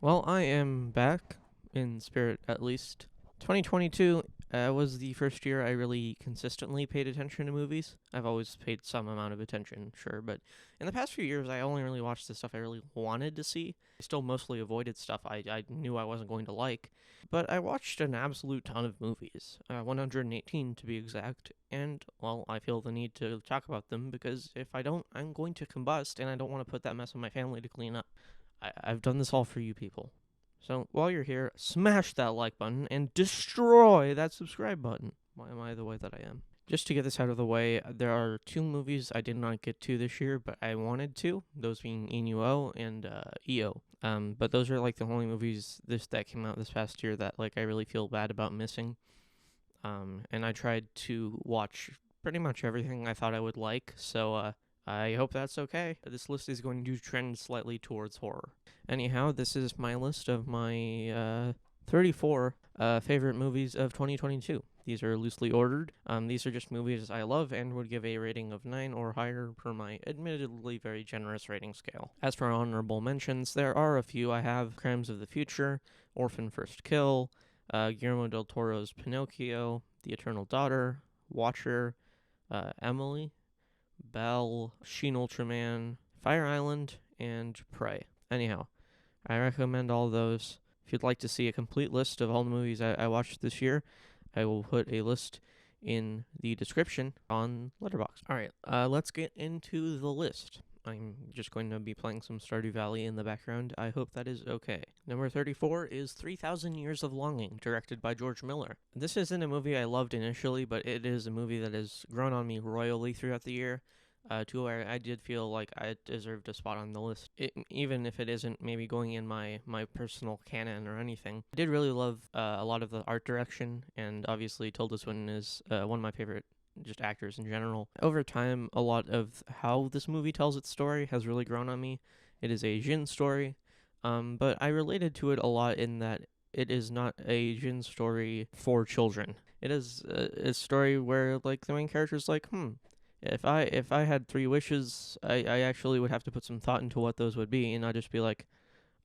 Well, I am back, in spirit at least. 2022 was the first year I really consistently paid attention to movies. I've always paid some amount of attention, sure, but in the past few years, I only really watched the stuff I really wanted to see. I still mostly avoided stuff I knew I wasn't going to like, but I watched an absolute ton of movies, 118 to be exact, and, well, I feel the need to talk about them because if I don't, I'm going to combust, and I don't want to put that mess on my family to clean up. I've done this all for you people. So while you're here, smash that like button and destroy that subscribe button. Why am I the way that I am? Just to get this out of the way, there are two movies I did not get to this year, but I wanted to. Those being Inuo and EO. But those are like the only movies that came out this past year that like I really feel bad about missing. And I tried to watch pretty much everything I thought I would like. So I hope that's okay. This list is going to trend slightly towards horror. Anyhow, this is my list of my 34 favorite movies of 2022. These are loosely ordered. These are just movies I love and would give a rating of 9 or higher per my admittedly very generous rating scale. As for honorable mentions, there are a few I have: Crimes of the Future, Orphan First Kill, Guillermo del Toro's Pinocchio, The Eternal Daughter, Watcher, Emily, Belle, Sheen Ultraman, Fire Island, and Prey. Anyhow, I recommend all those. If you'd like to see a complete list of all the movies I watched this year, I will put a list in the description on Letterboxd. Alright, let's get into the list. I'm just going to be playing some Stardew Valley in the background. I hope that is okay. Number 34 is 3,000 Years of Longing, directed by George Miller. This isn't a movie I loved initially, but it is a movie that has grown on me royally throughout the year. To where I did feel like I deserved a spot on the list, even if it isn't maybe going in my personal canon or anything. I did really love a lot of the art direction, and obviously Tilda Swinton is one of my favorite just actors in general. Over time, a lot of how this movie tells its story has really grown on me. It is a Jin story, but I related to it a lot in that it is not a Jin story for children. It is a story where like the main character is like, if I had three wishes, I actually would have to put some thought into what those would be, and not just be like,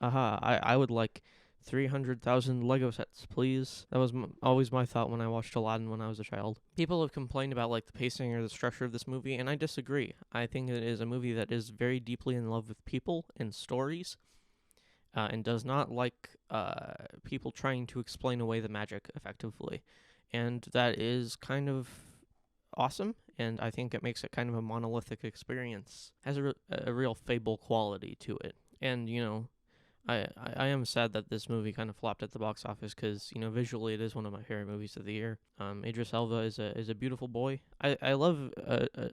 aha, I would like 300,000 Lego sets, please. That was always my thought when I watched Aladdin when I was a child. People have complained about like the pacing or the structure of this movie, and I disagree. I think it is a movie that is very deeply in love with people and stories, and does not like people trying to explain away the magic effectively. And that is kind of awesome, and I think it makes it kind of a monolithic experience. Has a real fable quality to it. And, I am sad that this movie kind of flopped at the box office because, visually it is one of my favorite movies of the year. Idris Elba is a beautiful boy. I love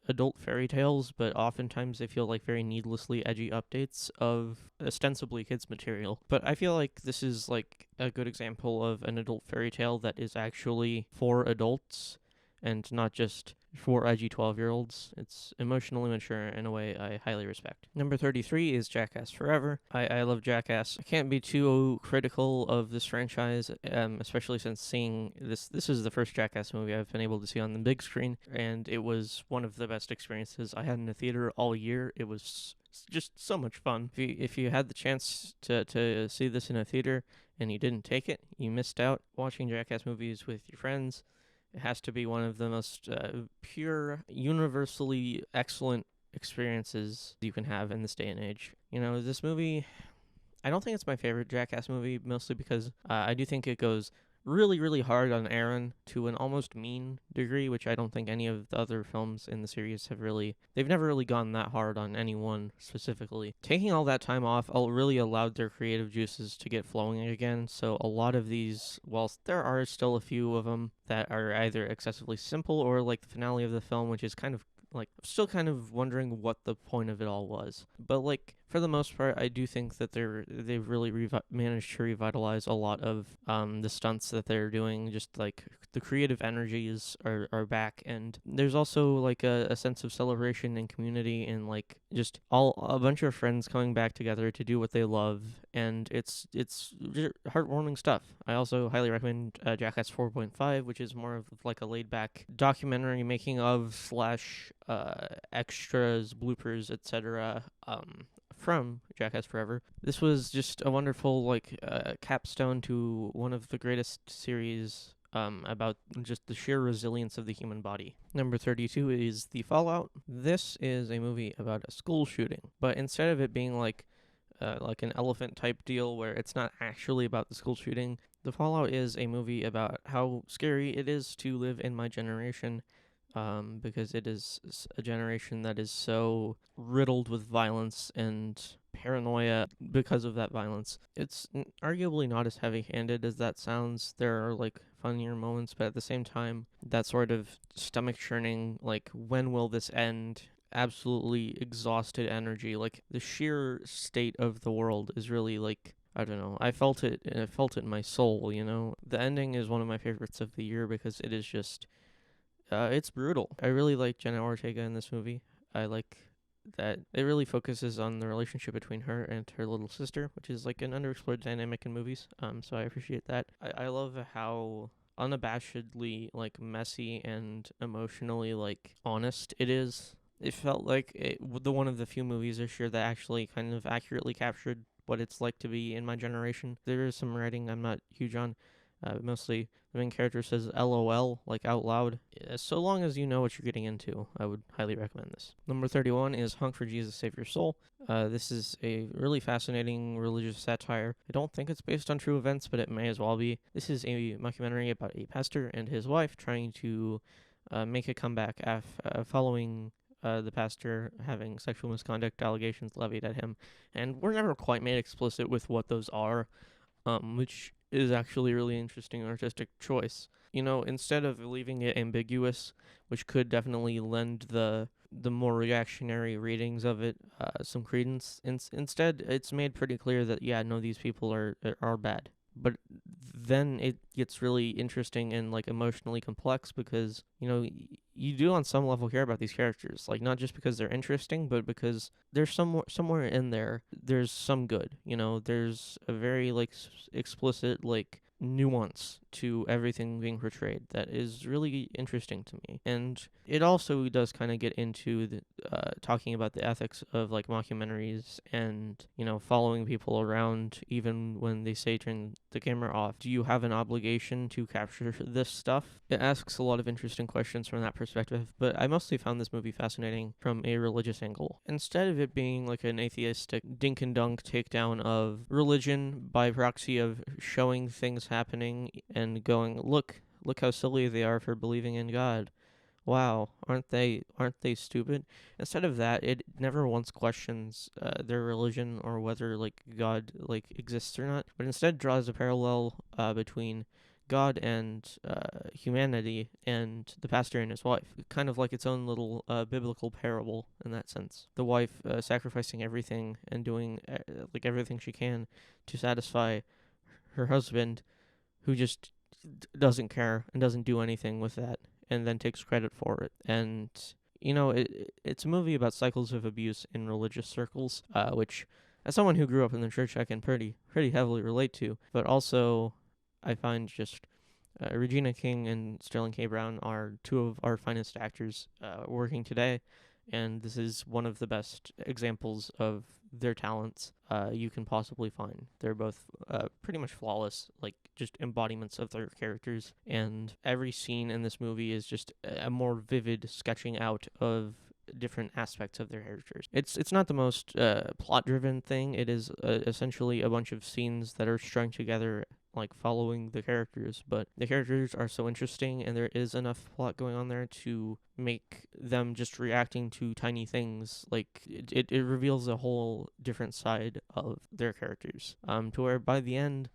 adult fairy tales, but oftentimes they feel like very needlessly edgy updates of ostensibly kids material. But I feel like this is like a good example of an adult fairy tale that is actually for adults and not just for edgy 12-year-olds. It's emotionally mature in a way I highly respect. Number 33 is Jackass Forever. I love Jackass. I can't be too critical of this franchise, especially since seeing this. This is the first Jackass movie I've been able to see on the big screen, and it was one of the best experiences I had in a theater all year. It was just so much fun. If you had the chance to see this in a theater and you didn't take it, you missed out. Watching Jackass movies with your friends, it has to be one of the most pure, universally excellent experiences you can have in this day and age. This movie, I don't think it's my favorite Jackass movie, mostly because I do think it goes really, really hard on Aaron to an almost mean degree, which I don't think any of the other films in the series they've never really gone that hard on anyone specifically. Taking all that time off really allowed their creative juices to get flowing again, so a lot of these, whilst there are still a few of them that are either excessively simple or like the finale of the film, which is kind of like, I'm still kind of wondering what the point of it all was. But like, for the most part, I do think that they've really managed to revitalize a lot of the stunts that they're doing. Just like the creative energies are back, and there's also like a sense of celebration and community, and like just a bunch of friends coming back together to do what they love, and it's heartwarming stuff. I also highly recommend Jackass 4.5, which is more of like a laid back documentary making of / extras, bloopers, etc. from Jackass Forever. This was just a wonderful capstone to one of the greatest series about just the sheer resilience of the human body. Number 32 is The Fallout. This is a movie about a school shooting, but instead of it being like an elephant type deal where it's not actually about the school shooting, The Fallout is a movie about how scary it is to live in my generation, because it is a generation that is so riddled with violence and paranoia because of that violence. It's arguably not as heavy-handed as that sounds. There are like funnier moments, but at the same time, that sort of stomach churning, like, when will this end? Absolutely exhausted energy. Like, the sheer state of the world is really like, I don't know. I felt it, and I felt it in my soul, you know? The ending is one of my favorites of the year because it is just, it's brutal. I really like Jenna Ortega in this movie. I like that it really focuses on the relationship between her and her little sister, which is like an underexplored dynamic in movies. So I appreciate that. I love how unabashedly like messy and emotionally like honest it is. It felt like one of the few movies this year that actually kind of accurately captured what it's like to be in my generation. There is some writing I'm not huge on. Mostly the main character says LOL, like out loud. So long as you know what you're getting into, I would highly recommend this. Number 31 is Hunk for Jesus Save Your Soul. This is a really fascinating religious satire. I don't think it's based on true events, but it may as well be. This is a mockumentary about a pastor and his wife trying to make a comeback following the pastor having sexual misconduct allegations levied at him. And we're never quite made explicit with what those are, which is actually a really interesting artistic choice. You know, instead of leaving it ambiguous, which could definitely lend the more reactionary readings of it some credence, instead it's made pretty clear that, yeah, no, these people are bad. But then it gets really interesting and like emotionally complex because, you know, you do on some level care about these characters, like not just because they're interesting, but because there's somewhere in there's some good. You know, there's a very like explicit like nuance to everything being portrayed that is really interesting to me. And it also does kind of get into the talking about the ethics of like mockumentaries and, you know, following people around even when they say turn the camera off. Do you have an obligation to capture this stuff? It asks a lot of interesting questions from that perspective, but I mostly found this movie fascinating from a religious angle. Instead of it being like an atheistic dink and dunk takedown of religion by proxy of showing things happening and going, look how silly they are for believing in God. Wow, aren't they stupid? Instead of that, it never once questions their religion or whether like God like exists or not, but instead draws a parallel between God and humanity and the pastor and his wife, kind of like its own little biblical parable in that sense. The wife sacrificing everything and doing like everything she can to satisfy her husband, who just doesn't care and doesn't do anything with that, and then takes credit for it. And you know, it's a movie about cycles of abuse in religious circles, which, as someone who grew up in the church, I can pretty heavily relate to. But also, I find just Regina King and Sterling K. Brown are two of our finest actors working today, and this is one of the best examples of their talents you can possibly find. They're both pretty much flawless, like just embodiments of their characters, and every scene in this movie is just a more vivid sketching out of different aspects of their characters. It's not the most plot-driven thing. It is essentially a bunch of scenes that are strung together, like following the characters, but the characters are so interesting and there is enough plot going on there to make them just reacting to tiny things. Like it reveals a whole different side of their characters, to where by the end,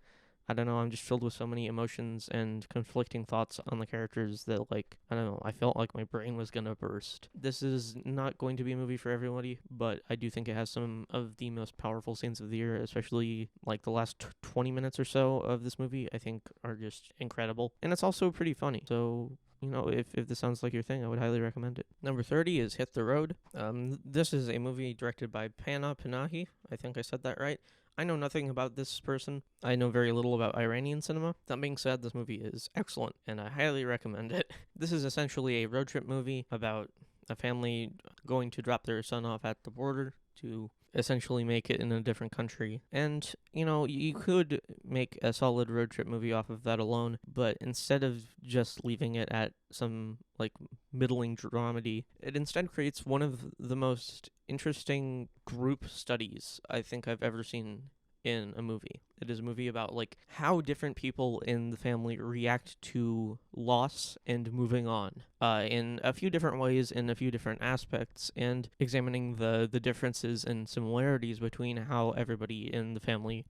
I don't know, I'm just filled with so many emotions and conflicting thoughts on the characters that, like, I don't know, I felt like my brain was gonna burst. This is not going to be a movie for everybody, but I do think it has some of the most powerful scenes of the year, especially, like, the last 20 minutes or so of this movie, I think are just incredible. And it's also pretty funny, so, you know, if this sounds like your thing, I would highly recommend it. Number 30 is Hit the Road. This is a movie directed by Panna Panahi. I think I said that right. I know nothing about this person. I know very little about Iranian cinema. That being said, this movie is excellent, and I highly recommend it. This is essentially a road trip movie about a family going to drop their son off at the border to essentially make it in a different country. And, you could make a solid road trip movie off of that alone, but instead of just leaving it at some, like, middling dramedy, it instead creates one of the most interesting group studies I think I've ever seen in a movie. It is a movie about, like, how different people in the family react to loss and moving on, in a few different ways, in a few different aspects, and examining the differences and similarities between how everybody in the family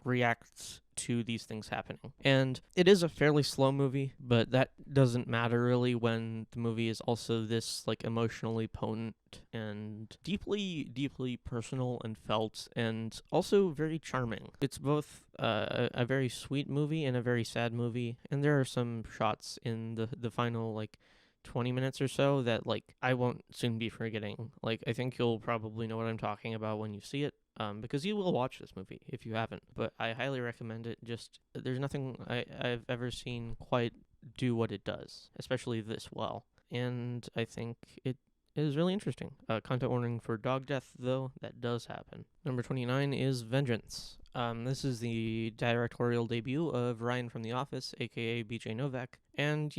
reacts to these things happening. And it is a fairly slow movie, but that doesn't matter really when the movie is also this, like, emotionally potent and deeply, deeply personal and felt, and also very charming. It's both a very sweet movie and a very sad movie, and there are some shots in the final, like, 20 minutes or so that, like, I won't soon be forgetting. Like, I think you'll probably know what I'm talking about when you see it, because you will watch this movie if you haven't. But I highly recommend it. Just, there's nothing I've ever seen quite do what it does, especially this well. And I think it is really interesting. Content warning for dog death, though, that does happen. Number 29 is Vengeance. This is the directorial debut of Ryan from The Office, aka BJ Novak. And,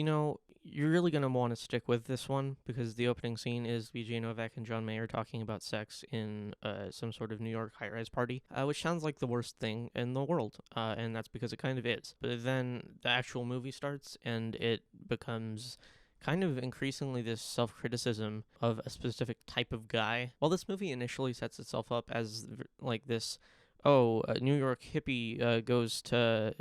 you're really going to want to stick with this one because the opening scene is BJ Novak and John Mayer talking about sex in some sort of New York high-rise party, which sounds like the worst thing in the world, and that's because it kind of is. But then the actual movie starts, and it becomes kind of increasingly this self-criticism of a specific type of guy. While this movie initially sets itself up as, like, this, a New York hippie goes to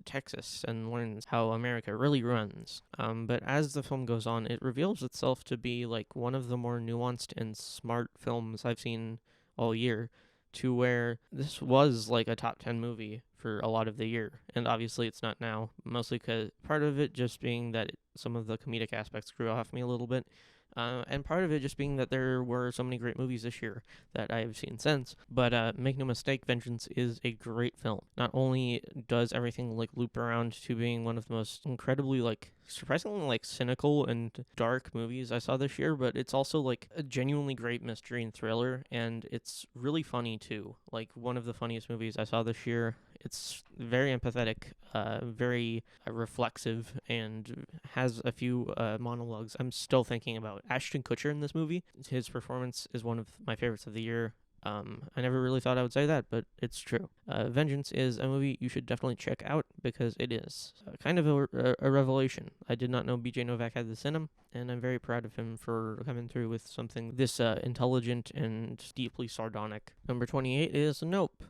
Texas and learns how America really runs. But as the film goes on, it reveals itself to be, like, one of the more nuanced and smart films I've seen all year, to where this was, like, a top 10 movie for a lot of the year. And obviously it's not now, mostly because part of it just being that some of the comedic aspects grew off me a little bit. And part of it just being that there were so many great movies this year that I have seen since. But make no mistake, Vengeance is a great film. Not only does everything, like, loop around to being one of the most incredibly, like, surprisingly, like, cynical and dark movies I saw this year, but it's also, like, a genuinely great mystery and thriller, and it's really funny too. Like, one of the funniest movies I saw this year. It's very empathetic, very reflexive, and has a few monologues I'm still thinking about. Ashton Kutcher in this movie, his performance is one of my favorites of the year. I never really thought I would say that, but it's true. Vengeance is a movie you should definitely check out because it is kind of a revelation. I did not know BJ Novak had this in him, and I'm very proud of him for coming through with something this intelligent and deeply sardonic. Number 28 is Nope.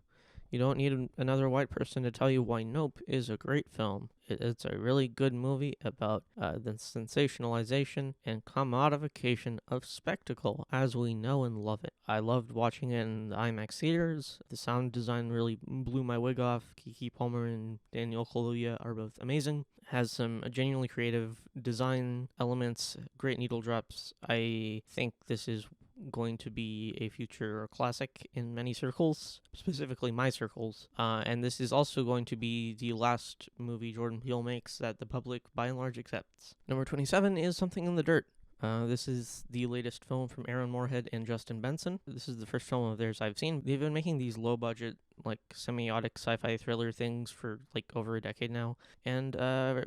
You don't need another white person to tell you why Nope is a great film. It's a really good movie about the sensationalization and commodification of spectacle as we know and love it. I loved watching it in the IMAX theaters. The sound design really blew my wig off. Keke Palmer and Daniel Kaluuya are both amazing. Has some genuinely creative design elements, great needle drops. I think this is going to be a future classic in many circles, specifically my circles. And this is also going to be the last movie Jordan Peele makes that the public, by and large, accepts. Number 27 is Something in the Dirt. This is the latest film from Aaron Moorhead and Justin Benson. This is the first film of theirs I've seen. They've been making these low-budget, like, semiotic sci-fi thriller things for, like, over a decade now. And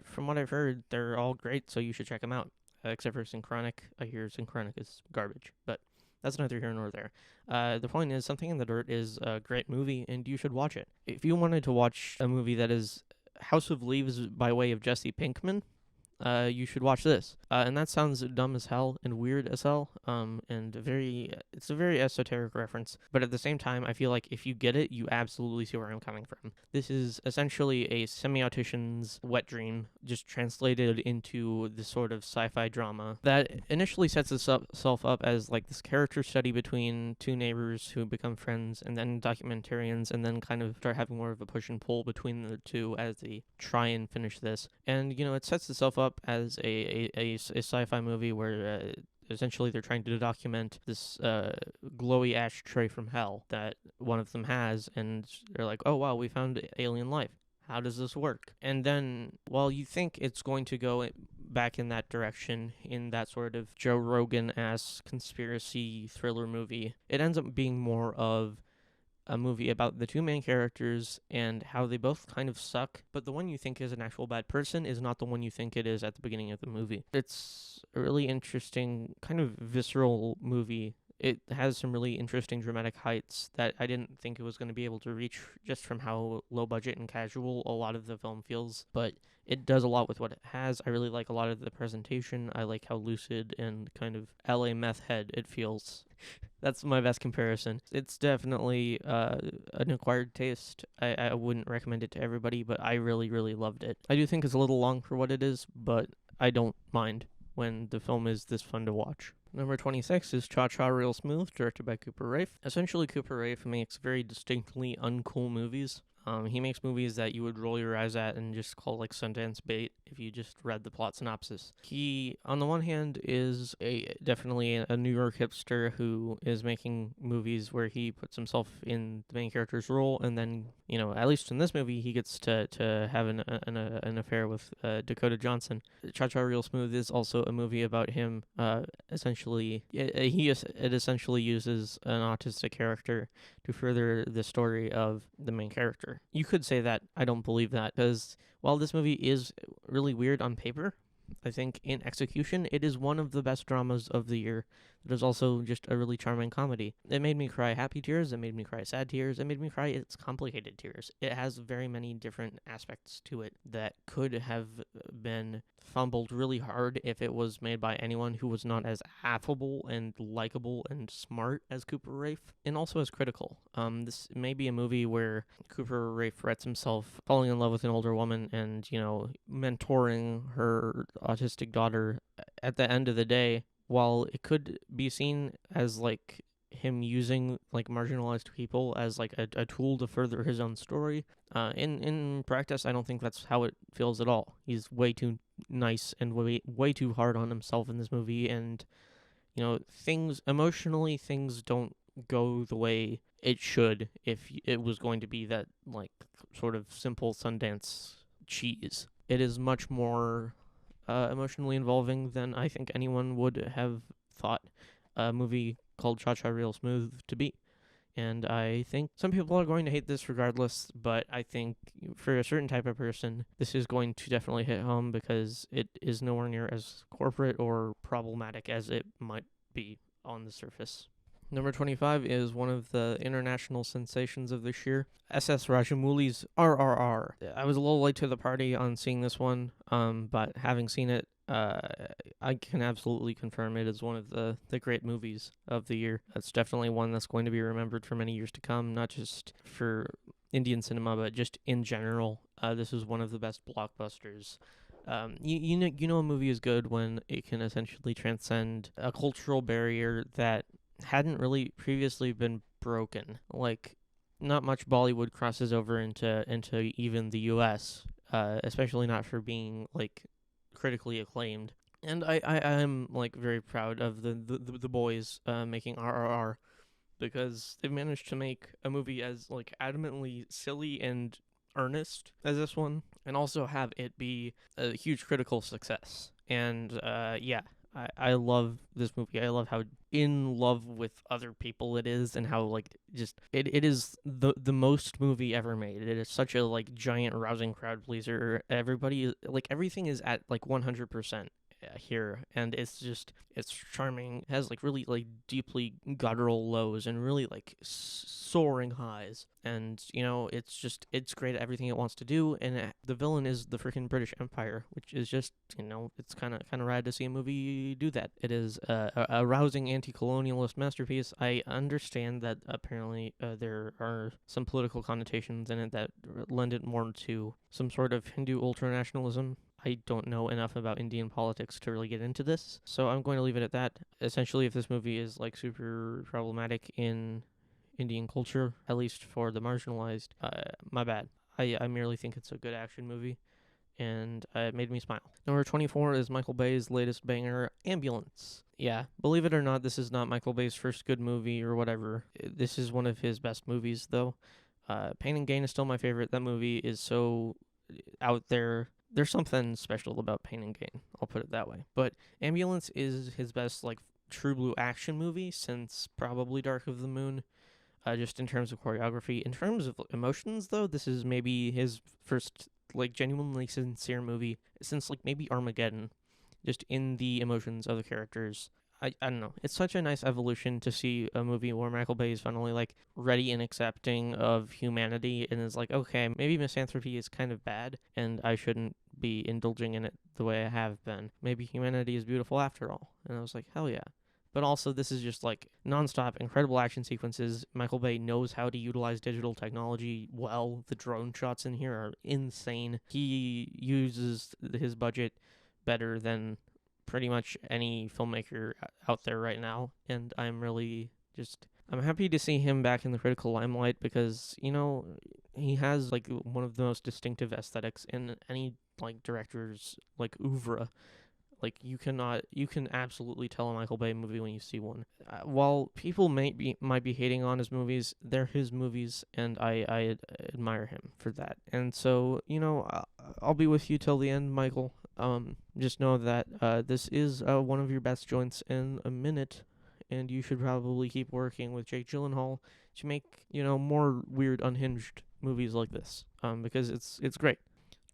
from what I've heard, they're all great, so you should check them out. Except for Synchronic. I hear Synchronic is garbage, but that's neither here nor there. The point is, Something in the Dirt is a great movie, and you should watch it. If you wanted to watch a movie that is House of Leaves by way of Jesse Pinkman, you should watch this. And that sounds dumb as hell and weird as hell, and it's a very esoteric reference, but at the same time, I feel like if you get it, you absolutely see where I'm coming from. This is essentially a semiotician's wet dream, just translated into this sort of sci-fi drama that initially sets itself up as, like, this character study between two neighbors who become friends, and then documentarians, and then kind of start having more of a push and pull between the two as they try and finish this. And, it sets itself up as a sci-fi movie where essentially they're trying to document this glowy ashtray from hell that one of them has, and they're like, oh wow, we found alien life. How does this work? And then, while you think it's going to go back in that direction, in that sort of Joe Rogan-ass conspiracy thriller movie, it ends up being more of a movie about the two main characters and how they both kind of suck, but the one you think is an actual bad person is not the one you think it is at the beginning of the movie. It's a really interesting, kind of visceral movie. It has some really interesting dramatic heights that I didn't think it was going to be able to reach just from how low budget and casual a lot of the film feels, but it does a lot with what it has. I really like a lot of the presentation. I like how lucid and kind of LA meth head it feels. That's my best comparison. It's definitely an acquired taste. I wouldn't recommend it to everybody, but I really, really loved it. I do think it's a little long for what it is, but I don't mind when the film is this fun to watch. Number 26 is Cha Cha Real Smooth, directed by Cooper Raiff. Essentially, Cooper Raiff makes very distinctly uncool movies. He makes movies that you would roll your eyes at and just call like Sundance bait if you just read the plot synopsis. He, on the one hand, is definitely a New York hipster who is making movies where he puts himself in the main character's role, and then, you know, at least in this movie, he gets to have an affair with Dakota Johnson. Cha Cha Real Smooth is also a movie about him. Essentially, it essentially uses an autistic character to further the story of the main character. You could say that. I don't believe that, because while this movie is really weird on paper, I think in execution, it is one of the best dramas of the year. It is also just a really charming comedy. It made me cry happy tears, it made me cry sad tears, it made me cry it's complicated tears. It has very many different aspects to it that could have been fumbled really hard if it was made by anyone who was not as affable and likable and smart as Cooper Raiff, and also as critical. This may be a movie where Cooper Raiff writes himself falling in love with an older woman and, you know, mentoring her autistic daughter. At the end of the day, while it could be seen as like him using like marginalized people as like a tool to further his own story, in practice I don't think that's how it feels at all. He's way too nice and way too hard on himself in this movie, and you know, things emotionally, things don't go the way it should if it was going to be that like sort of simple Sundance cheese. It is much more emotionally involving than I think anyone would have thought a movie called Cha Cha Real Smooth to be. And I think some people are going to hate this regardless, but I think for a certain type of person, this is going to definitely hit home because it is nowhere near as corporate or problematic as it might be on the surface. Number 25 is one of the international sensations of this year, SS Rajamouli's RRR. I was a little late to the party on seeing this one, but having seen it, I can absolutely confirm it is one of the great movies of the year. It's definitely one that's going to be remembered for many years to come, not just for Indian cinema, but just in general. This is one of the best blockbusters. You know a movie is good when it can essentially transcend a cultural barrier that hadn't really previously been broken. Like, not much Bollywood crosses over into even the U.S., especially not for being like critically acclaimed. And I am like very proud of the boys making RRR, because they've managed to make a movie as like adamantly silly and earnest as this one, and also have it be a huge critical success. And yeah, I love this movie. I love how in love with other people it is, and how like just it is the most movie ever made. It is such a like giant rousing crowd pleaser. Everybody, like everything is at like 100% here, and it's charming. It has like really like deeply guttural lows and really like soaring highs, and you know it's great at everything it wants to do. And the villain is the freaking British Empire, which is just, you know, it's kind of rad to see a movie do that. It is a rousing anti-colonialist masterpiece. I understand that apparently there are some political connotations in it that lend it more to some sort of Hindu ultranationalism. I don't know enough about Indian politics to really get into this, so I'm going to leave it at that. Essentially, if this movie is like super problematic in Indian culture, at least for the marginalized, my bad. I merely think it's a good action movie, and it made me smile. Number 24 is Michael Bay's latest banger, Ambulance. Yeah, believe it or not, this is not Michael Bay's first good movie or whatever. This is one of his best movies, though. Pain and Gain is still my favorite. That movie is so out there. There's something special about Pain and Gain, I'll put it that way. But Ambulance is his best like true blue action movie since probably Dark of the Moon. just in terms of choreography. In terms of emotions, though, this is maybe his first like genuinely sincere movie since like maybe Armageddon, just in the emotions of the characters. I don't know. It's such a nice evolution to see a movie where Michael Bay is finally like ready and accepting of humanity and is like, okay, maybe misanthropy is kind of bad and I shouldn't be indulging in it the way I have been. Maybe humanity is beautiful after all. And I was like, hell yeah. But also, this is just like nonstop, incredible action sequences. Michael Bay knows how to utilize digital technology well. The drone shots in here are insane. He uses his budget better than pretty much any filmmaker out there right now. And I'm happy to see him back in the critical limelight because, he has like one of the most distinctive aesthetics in any like director's like oeuvre. Like you can absolutely tell a Michael Bay movie when you see one. While people might be hating on his movies, they're his movies, and I admire him for that. And so I'll be with you till the end, Michael. Just know that this is one of your best joints in a minute, and you should probably keep working with Jake Gyllenhaal to make more weird, unhinged movies like this. Because it's great.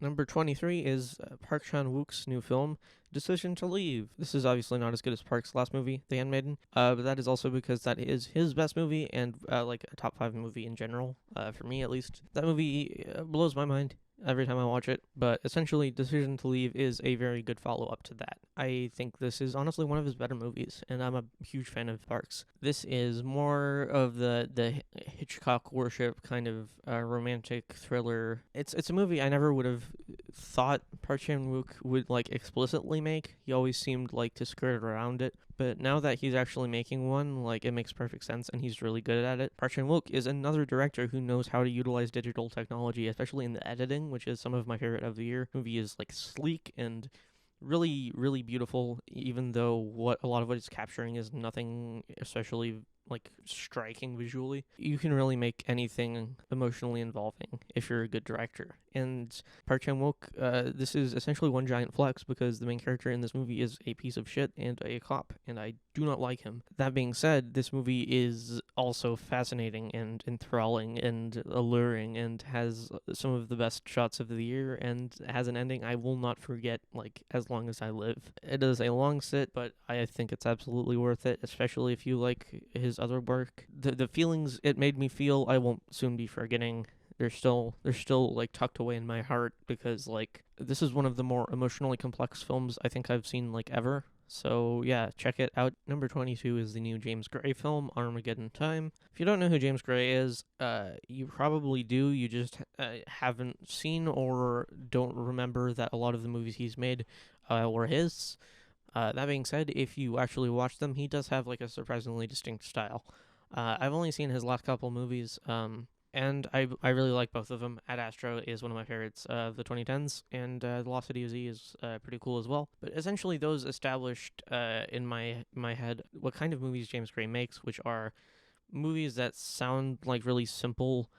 Number 23 is Park Chan-wook's new film, Decision to Leave. This is obviously not as good as Park's last movie, The Handmaiden, but that is also because that is his best movie and like a top 5 movie in general, for me at least. That movie blows my mind every time I watch it, but essentially Decision to Leave is a very good follow-up to that. I think this is honestly one of his better movies, and I'm a huge fan of Park's. This is more of the Hitchcock worship kind of romantic thriller. It's a movie I never would have thought Park Chan-wook would like explicitly make. He always seemed like to skirt around it, but now that he's actually making one, like, it makes perfect sense, and he's really good at it. Park Chan-wook is another director who knows how to utilize digital technology, especially in the editing, which is some of my favorite of the year. The movie is, like, sleek and really, really beautiful, even though a lot of what it's capturing is nothing especially like striking visually. You can really make anything emotionally involving if you're a good director. And Park Chan-wook, this is essentially one giant flex because the main character in this movie is a piece of shit and a cop, and I do not like him. That being said, this movie is also fascinating and enthralling and alluring and has some of the best shots of the year and has an ending I will not forget, like, as long as I live. It is a long sit, but I think it's absolutely worth it, especially if you like his other work. The feelings it made me feel, I won't soon be forgetting. They're still like tucked away in my heart because like this is one of the more emotionally complex films I think I've seen like ever. So yeah, check it out. Number 22 is the new James Gray film, Armageddon Time. If you don't know who James Gray is, you probably do. You just haven't seen or don't remember that a lot of the movies he's made were his. That being said, if you actually watch them, he does have like a surprisingly distinct style. I've only seen his last couple movies, and I really like both of them. Ad Astra is one of my favorites of the 2010s, and The Lost City of Z is pretty cool as well. But essentially, those established in my head what kind of movies James Gray makes, which are movies that sound like really simple,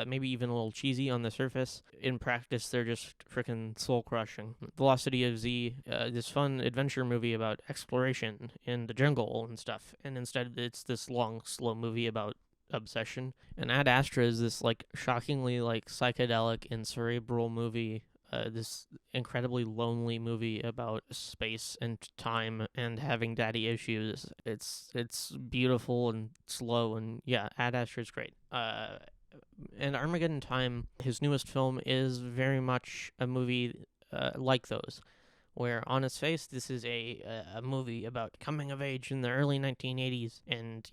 maybe even a little cheesy on the surface. In practice, they're just freaking soul-crushing. Velocity of Z, this fun adventure movie about exploration in the jungle and stuff, and instead it's this long, slow movie about obsession. And Ad Astra is this like shockingly like psychedelic and cerebral movie. This incredibly lonely movie about space and time and having daddy issues. It's beautiful and slow, and yeah, Ad Astra is great. And Armageddon Time, his newest film, is very much a movie like those, where on its face this is a movie about coming of age in the early 1980s, and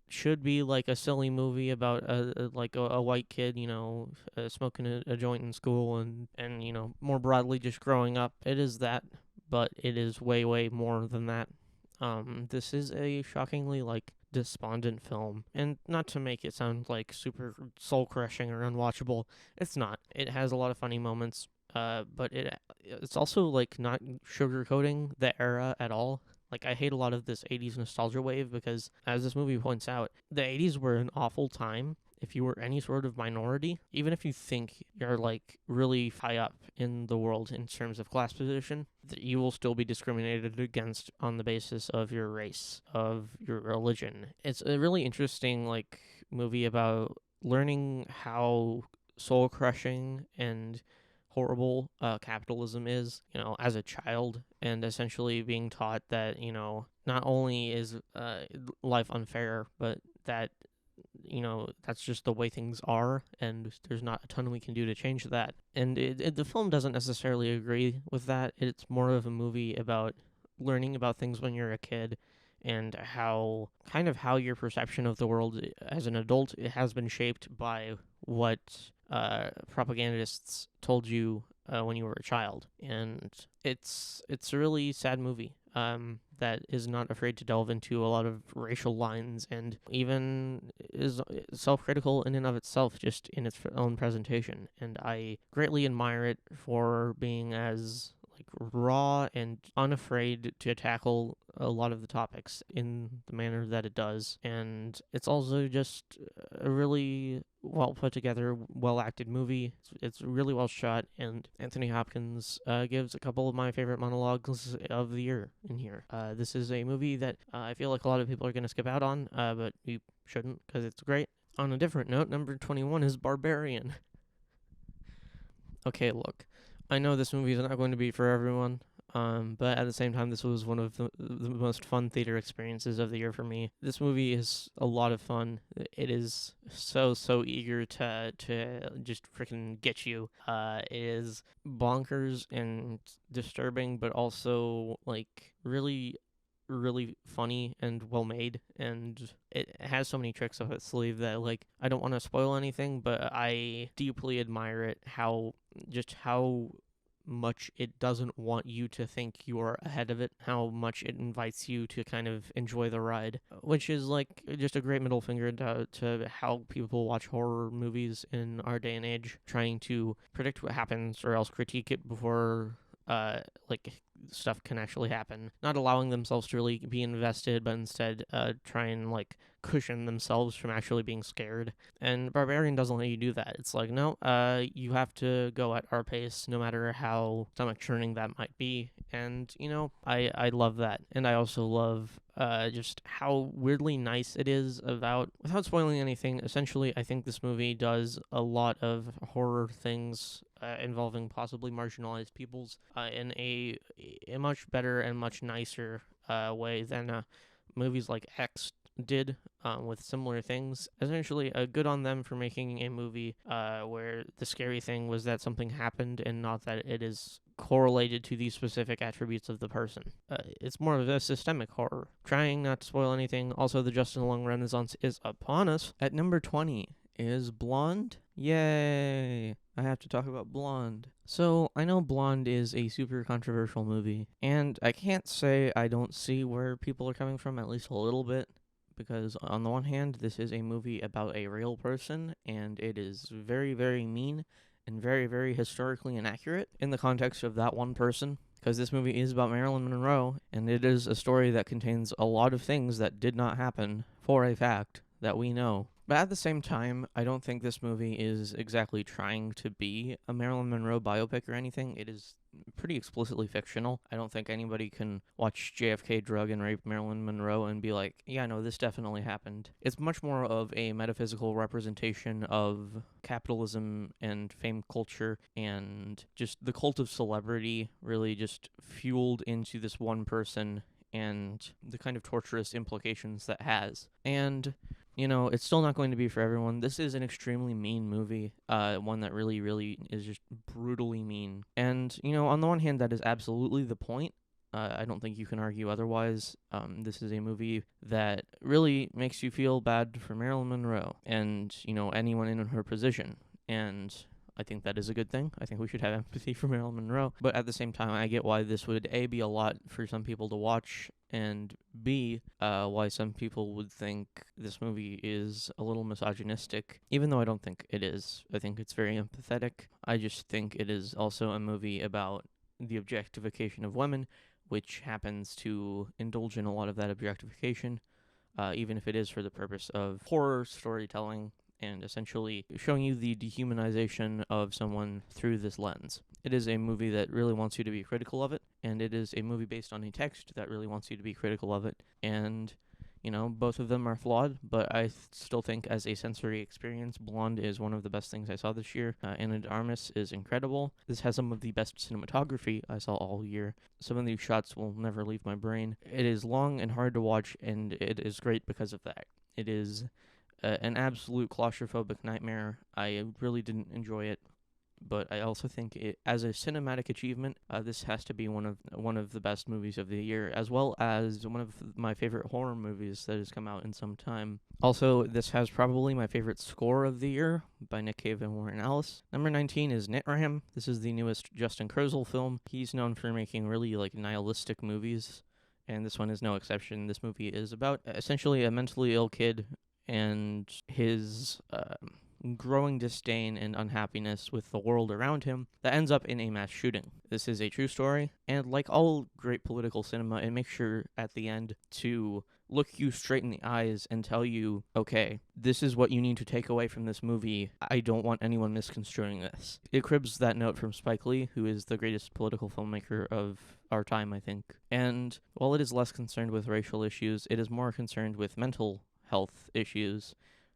should be like a silly movie about a white kid smoking a joint in school and more broadly just growing up. It is that, but it is way more than that. This is a shockingly like despondent film, and not to make it sound like super soul crushing or unwatchable, it's not. It has a lot of funny moments, but it's also like not sugarcoating the era at all. Like, I hate a lot of this 80s nostalgia wave because, as this movie points out, the 80s were an awful time if you were any sort of minority. Even if you think you're like really high up in the world in terms of class position, that you will still be discriminated against on the basis of your race, of your religion. It's a really interesting like movie about learning how soul crushing and horrible capitalism is, as a child, and essentially being taught that, not only is life unfair, but that that's just the way things are, and there's not a ton we can do to change that. And the film doesn't necessarily agree with that. It's more of a movie about learning about things when you're a kid, and how your perception of the world as an adult has been shaped by what propagandists told you when you were a child. And it's a really sad movie that is not afraid to delve into a lot of racial lines, and even is self-critical in and of itself, just in its own presentation. And I greatly admire it for being as raw and unafraid to tackle a lot of the topics in the manner that it does. And it's also just a really well put together, well acted movie. It's really well shot, and Anthony Hopkins gives a couple of my favorite monologues of the year in here. This is a movie that I feel like a lot of people are going to skip out on, but you shouldn't, because it's great. On a different note, number 21 is Barbarian. Okay, look, I know this movie is not going to be for everyone, but at the same time, this was one of the most fun theater experiences of the year for me. This movie is a lot of fun. It is so eager to just freaking get you. It is bonkers and disturbing, but also really funny and well made, and it has so many tricks up its sleeve that I don't want to spoil anything, but I deeply admire it, how much it doesn't want you to think you're ahead of it, how much it invites you to kind of enjoy the ride, which is just a great middle finger to how people watch horror movies in our day and age, trying to predict what happens or else critique it before stuff can actually happen, not allowing themselves to really be invested, but instead try and cushion themselves from actually being scared. And Barbarian doesn't let you do that. It's no, you have to go at our pace, no matter how stomach churning that might be. And I love that, and I also love just how weirdly nice it is. Without spoiling anything, essentially, I think this movie does a lot of horror things involving possibly marginalized peoples in a much better and much nicer way than movies like X did with similar things. Essentially, good on them for making a movie where the scary thing was that something happened and not that it is correlated to the specific attributes of the person. It's more of a systemic horror. Trying not to spoil anything. Also, the Justin Long Renaissance is upon us. At number 20 is Blonde. Yay! I have to talk about Blonde. So, I know Blonde is a super controversial movie, and I can't say I don't see where people are coming from, at least a little bit, because on the one hand, this is a movie about a real person, and it is very, very mean and very, very historically inaccurate in the context of that one person, because this movie is about Marilyn Monroe, and it is a story that contains a lot of things that did not happen for a fact that we know. But at the same time, I don't think this movie is exactly trying to be a Marilyn Monroe biopic or anything. It is pretty explicitly fictional. I don't think anybody can watch JFK drug and rape Marilyn Monroe and be like, yeah, no, this definitely happened. It's much more of a metaphysical representation of capitalism and fame culture, and just the cult of celebrity really just fueled into this one person, and the kind of torturous implications that has. And it's still not going to be for everyone. This is an extremely mean movie, one that really, really is just brutally mean. And, on the one hand, that is absolutely the point. I don't think you can argue otherwise. This is a movie that really makes you feel bad for Marilyn Monroe and, anyone in her position. And I think that is a good thing. I think we should have empathy for Marilyn Monroe. But at the same time, I get why this would, A, be a lot for some people to watch, and B, why some people would think this movie is a little misogynistic, even though I don't think it is. I think it's very empathetic. I just think it is also a movie about the objectification of women, which happens to indulge in a lot of that objectification, even if it is for the purpose of horror storytelling, and essentially showing you the dehumanization of someone through this lens. It is a movie that really wants you to be critical of it, and it is a movie based on a text that really wants you to be critical of it. And, Both of them are flawed, but I still think as a sensory experience, Blonde is one of the best things I saw this year. Anna de Armas is incredible. This has some of the best cinematography I saw all year. Some of these shots will never leave my brain. It is long and hard to watch, and it is great because of that. It is an absolute claustrophobic nightmare. I really didn't enjoy it, but I also think as a cinematic achievement, this has to be one of the best movies of the year, as well as one of my favorite horror movies that has come out in some time. Also, this has probably my favorite score of the year by Nick Cave and Warren Ellis. Number 19 is Knitram. This is the newest Justin Kurzel film. He's known for making really nihilistic movies, and this one is no exception. This movie is about essentially a mentally ill kid and his growing disdain and unhappiness with the world around him that ends up in a mass shooting. This is a true story, and like all great political cinema, it makes sure at the end to look you straight in the eyes and tell you, okay, this is what you need to take away from this movie. I don't want anyone misconstruing this. It cribs that note from Spike Lee, who is the greatest political filmmaker of our time, I think. And while it is less concerned with racial issues, it is more concerned with mental health issues,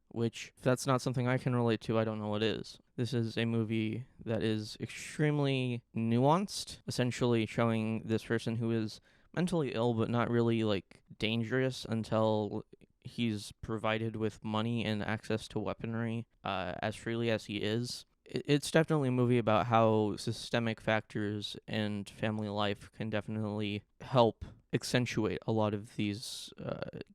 which, if that's not something I can relate to, I don't know what is. This is a movie that is extremely nuanced, essentially showing this person who is mentally ill but not really dangerous until he's provided with money and access to weaponry as freely as he is. It's definitely a movie about how systemic factors and family life can definitely help accentuate a lot of these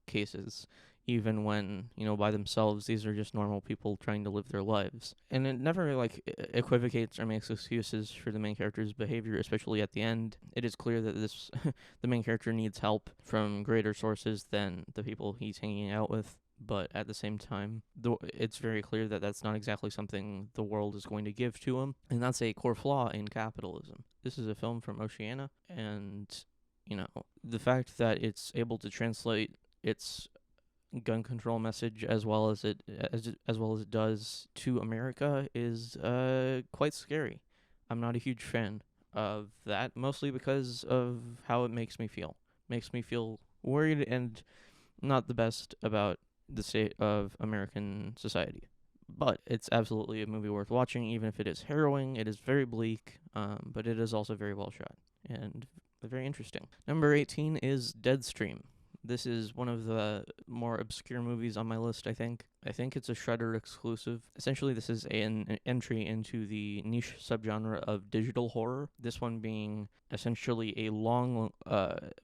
cases, even when, by themselves, these are just normal people trying to live their lives. And it never, equivocates or makes excuses for the main character's behavior, especially at the end. It is clear that the main character needs help from greater sources than the people he's hanging out with. But at the same time, it's very clear that that's not exactly something the world is going to give to him. And that's a core flaw in capitalism. This is a film from Oceania, and, the fact that it's able to translate its gun control message as well as it does to America is quite scary. I'm not a huge fan of that, mostly because of how it makes me feel. Makes me feel worried and not the best about the state of American society. But it's absolutely a movie worth watching, even if it is harrowing. It is very bleak, but it is also very well shot and very interesting. Number 18 is Deadstream. This is one of the more obscure movies on my list, I think. I think it's a Shudder exclusive. Essentially, this is an entry into the niche subgenre of digital horror. This one being essentially a long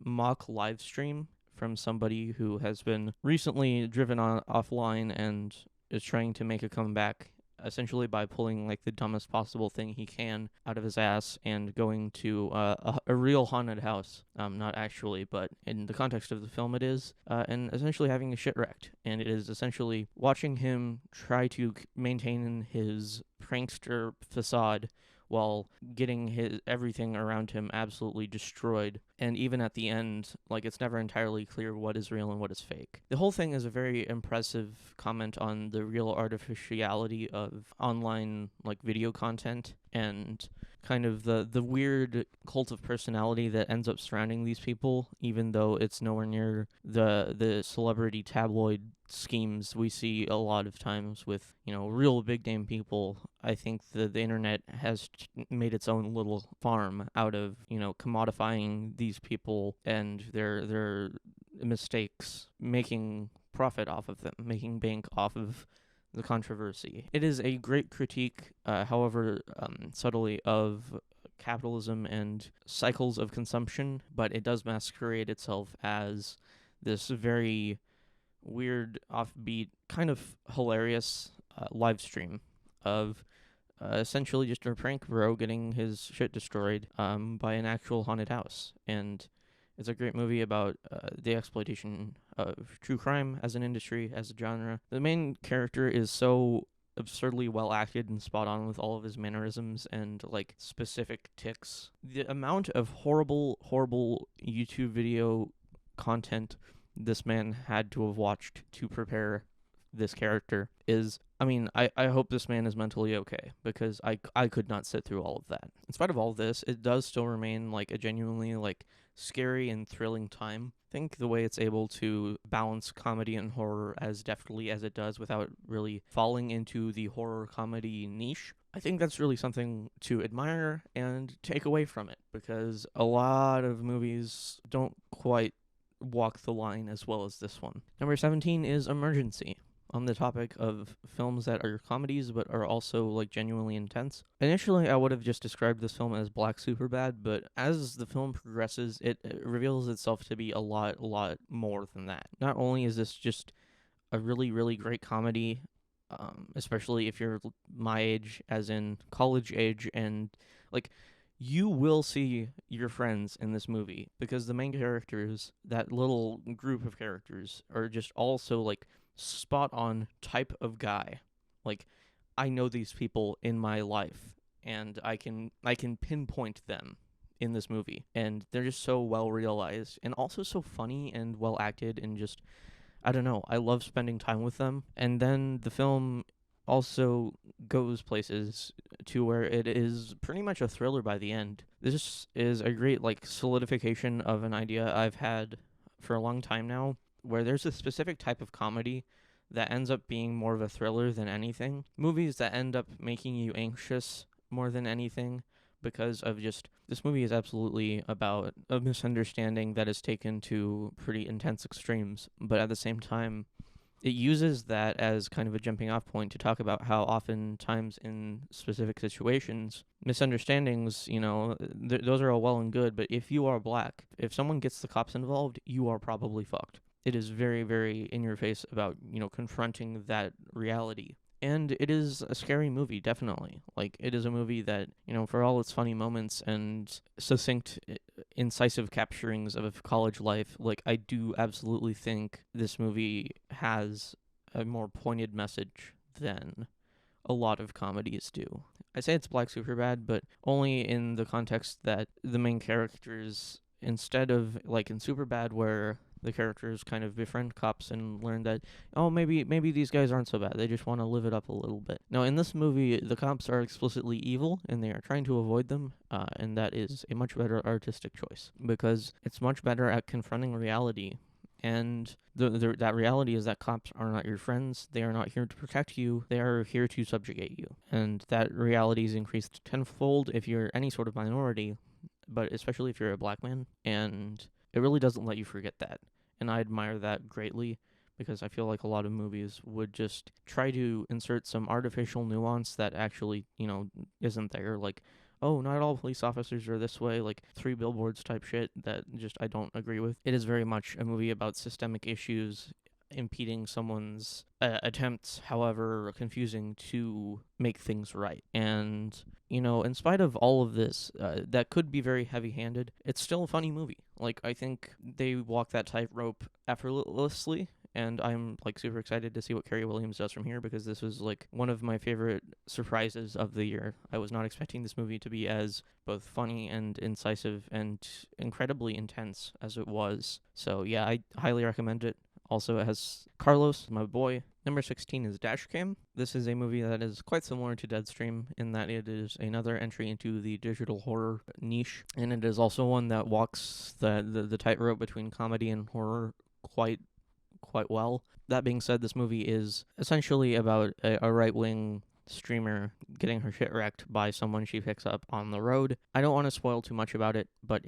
mock live stream from somebody who has been recently driven offline and is trying to make a comeback, essentially by pulling the dumbest possible thing he can out of his ass and going to a real haunted house. Not actually, but in the context of the film it is, and essentially having a shit wrecked. And it is essentially watching him try to maintain his prankster facade while getting his everything around him absolutely destroyed. And even at the end, it's never entirely clear what is real and what is fake. The whole thing is a very impressive comment on the real artificiality of online video content and kind of the weird cult of personality that ends up surrounding these people, even though it's nowhere near the celebrity tabloid schemes we see a lot of times with real big name people. I think the internet has made its own little farm out of commodifying these people and their mistakes, making profit off of them, making bank off of the controversy. It is a great critique, however subtly, of capitalism and cycles of consumption, but it does masquerade itself as this very weird, offbeat, kind of hilarious live stream of essentially just a prank bro getting his shit destroyed by an actual haunted house. And it's a great movie about the exploitation of true crime as an industry, as a genre. The main character is so absurdly well acted and spot on with all of his mannerisms and specific tics. The amount of horrible YouTube video content this man had to have watched to prepare this character is, I mean, I hope this man is mentally okay, because I could not sit through all of that. In spite of all this, it does still remain like a genuinely like scary and thrilling time. I think the way it's able to balance comedy and horror as deftly as it does without really falling into the horror comedy niche, I think that's really something to admire and take away from it, because a lot of movies don't quite walk the line as well as this one. Number 17 is Emergency, on the topic of films that are comedies but are also like genuinely intense. Initially, I would have just described this film as Black Superbad, but as the film progresses, it reveals itself to be a lot more than that. Not only is this just a really great comedy, especially if you're my age, as in college age, and like you will see your friends in this movie, because the main characters, that little group of characters, are just also like spot on type of guy. Like, I know these people in my life, and I can pinpoint them in this movie, and they're just so well realized and also so funny and well acted, and just, I don't know, I love spending time with them. And then the film also goes places to where it is pretty much a thriller by the end. This is a great like solidification of an idea I've had for a long time now, where there's a specific type of comedy that ends up being more of a thriller than anything. Movies that end up making you anxious more than anything, because of just, this movie is absolutely about a misunderstanding that is taken to pretty intense extremes, but at the same time it uses that as kind of a jumping off point to talk about how oftentimes in specific situations, misunderstandings, those are all well and good, but if you are black, if someone gets the cops involved, you are probably fucked. It is very in your face about, confronting that reality. And it is a scary movie, definitely. Like, it is a movie that, for all its funny moments and succinct, incisive capturings of college life, like, I do absolutely think this movie has a more pointed message than a lot of comedies do. I say it's Black Superbad, but only in the context that the main characters, instead of like in Superbad, where the characters kind of befriend cops and learn that, oh, maybe these guys aren't so bad, they just want to live it up a little bit. Now, in this movie, the cops are explicitly evil and they are trying to avoid them, and that is a much better artistic choice, because it's much better at confronting reality. And that reality is that cops are not your friends. They are not here to protect you. They are here to subjugate you. And that reality is increased tenfold if you're any sort of minority, but especially if you're a black man. And it really doesn't let you forget that. And I admire that greatly, because I feel like a lot of movies would just try to insert some artificial nuance that actually, isn't there. Like, oh, not all police officers are this way, like 3 billboards type shit that just I don't agree with. It is very much a movie about systemic issues impeding someone's attempts, however confusing, to make things right. And, in spite of all of this, that could be very heavy-handed, it's still a funny movie. Like, I think they walk that tightrope effortlessly, and I'm like super excited to see what Carey Williams does from here, because this was like one of my favorite surprises of the year. I was not expecting this movie to be as both funny and incisive and incredibly intense as it was. So yeah, I highly recommend it. Also, it has Carlos, my boy. Number 16 is Dashcam. This is a movie that is quite similar to Deadstream in that it is another entry into the digital horror niche, and it is also one that walks the tightrope between comedy and horror quite well. That being said, this movie is essentially about a right-wing streamer getting her shit wrecked by someone she picks up on the road. I don't want to spoil too much about it, but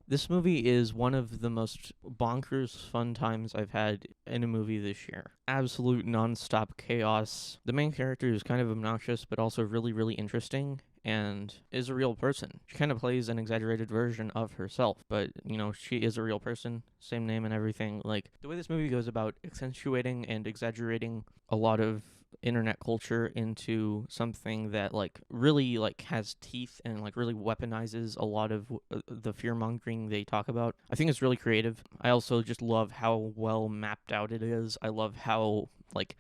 this movie is one of the most bonkers fun times I've had in a movie this year. Absolute non-stop chaos. The main character is kind of obnoxious, but also really interesting, and is a real person. She kind of plays an exaggerated version of herself, but, she is a real person, same name and everything. Like, the way this movie goes about accentuating and exaggerating a lot of internet culture into something that really has teeth and really weaponizes a lot of the fear mongering they talk about. I think it's really creative. I also just love how well mapped out it is. I love how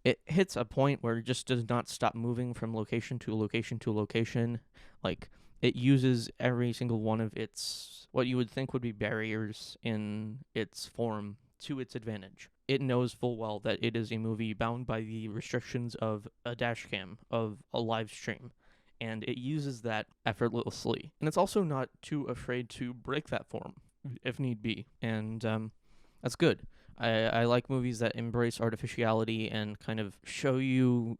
it hits a point where it just does not stop moving from location to location to location. It uses every single one of its, what you would think would be barriers in its form, to its advantage. it knows full well that it is a movie bound by the restrictions of a dash cam, of a live stream, and it uses that effortlessly. And it's also not too afraid to break that form if need be, and that's good. I like movies that embrace artificiality and kind of show you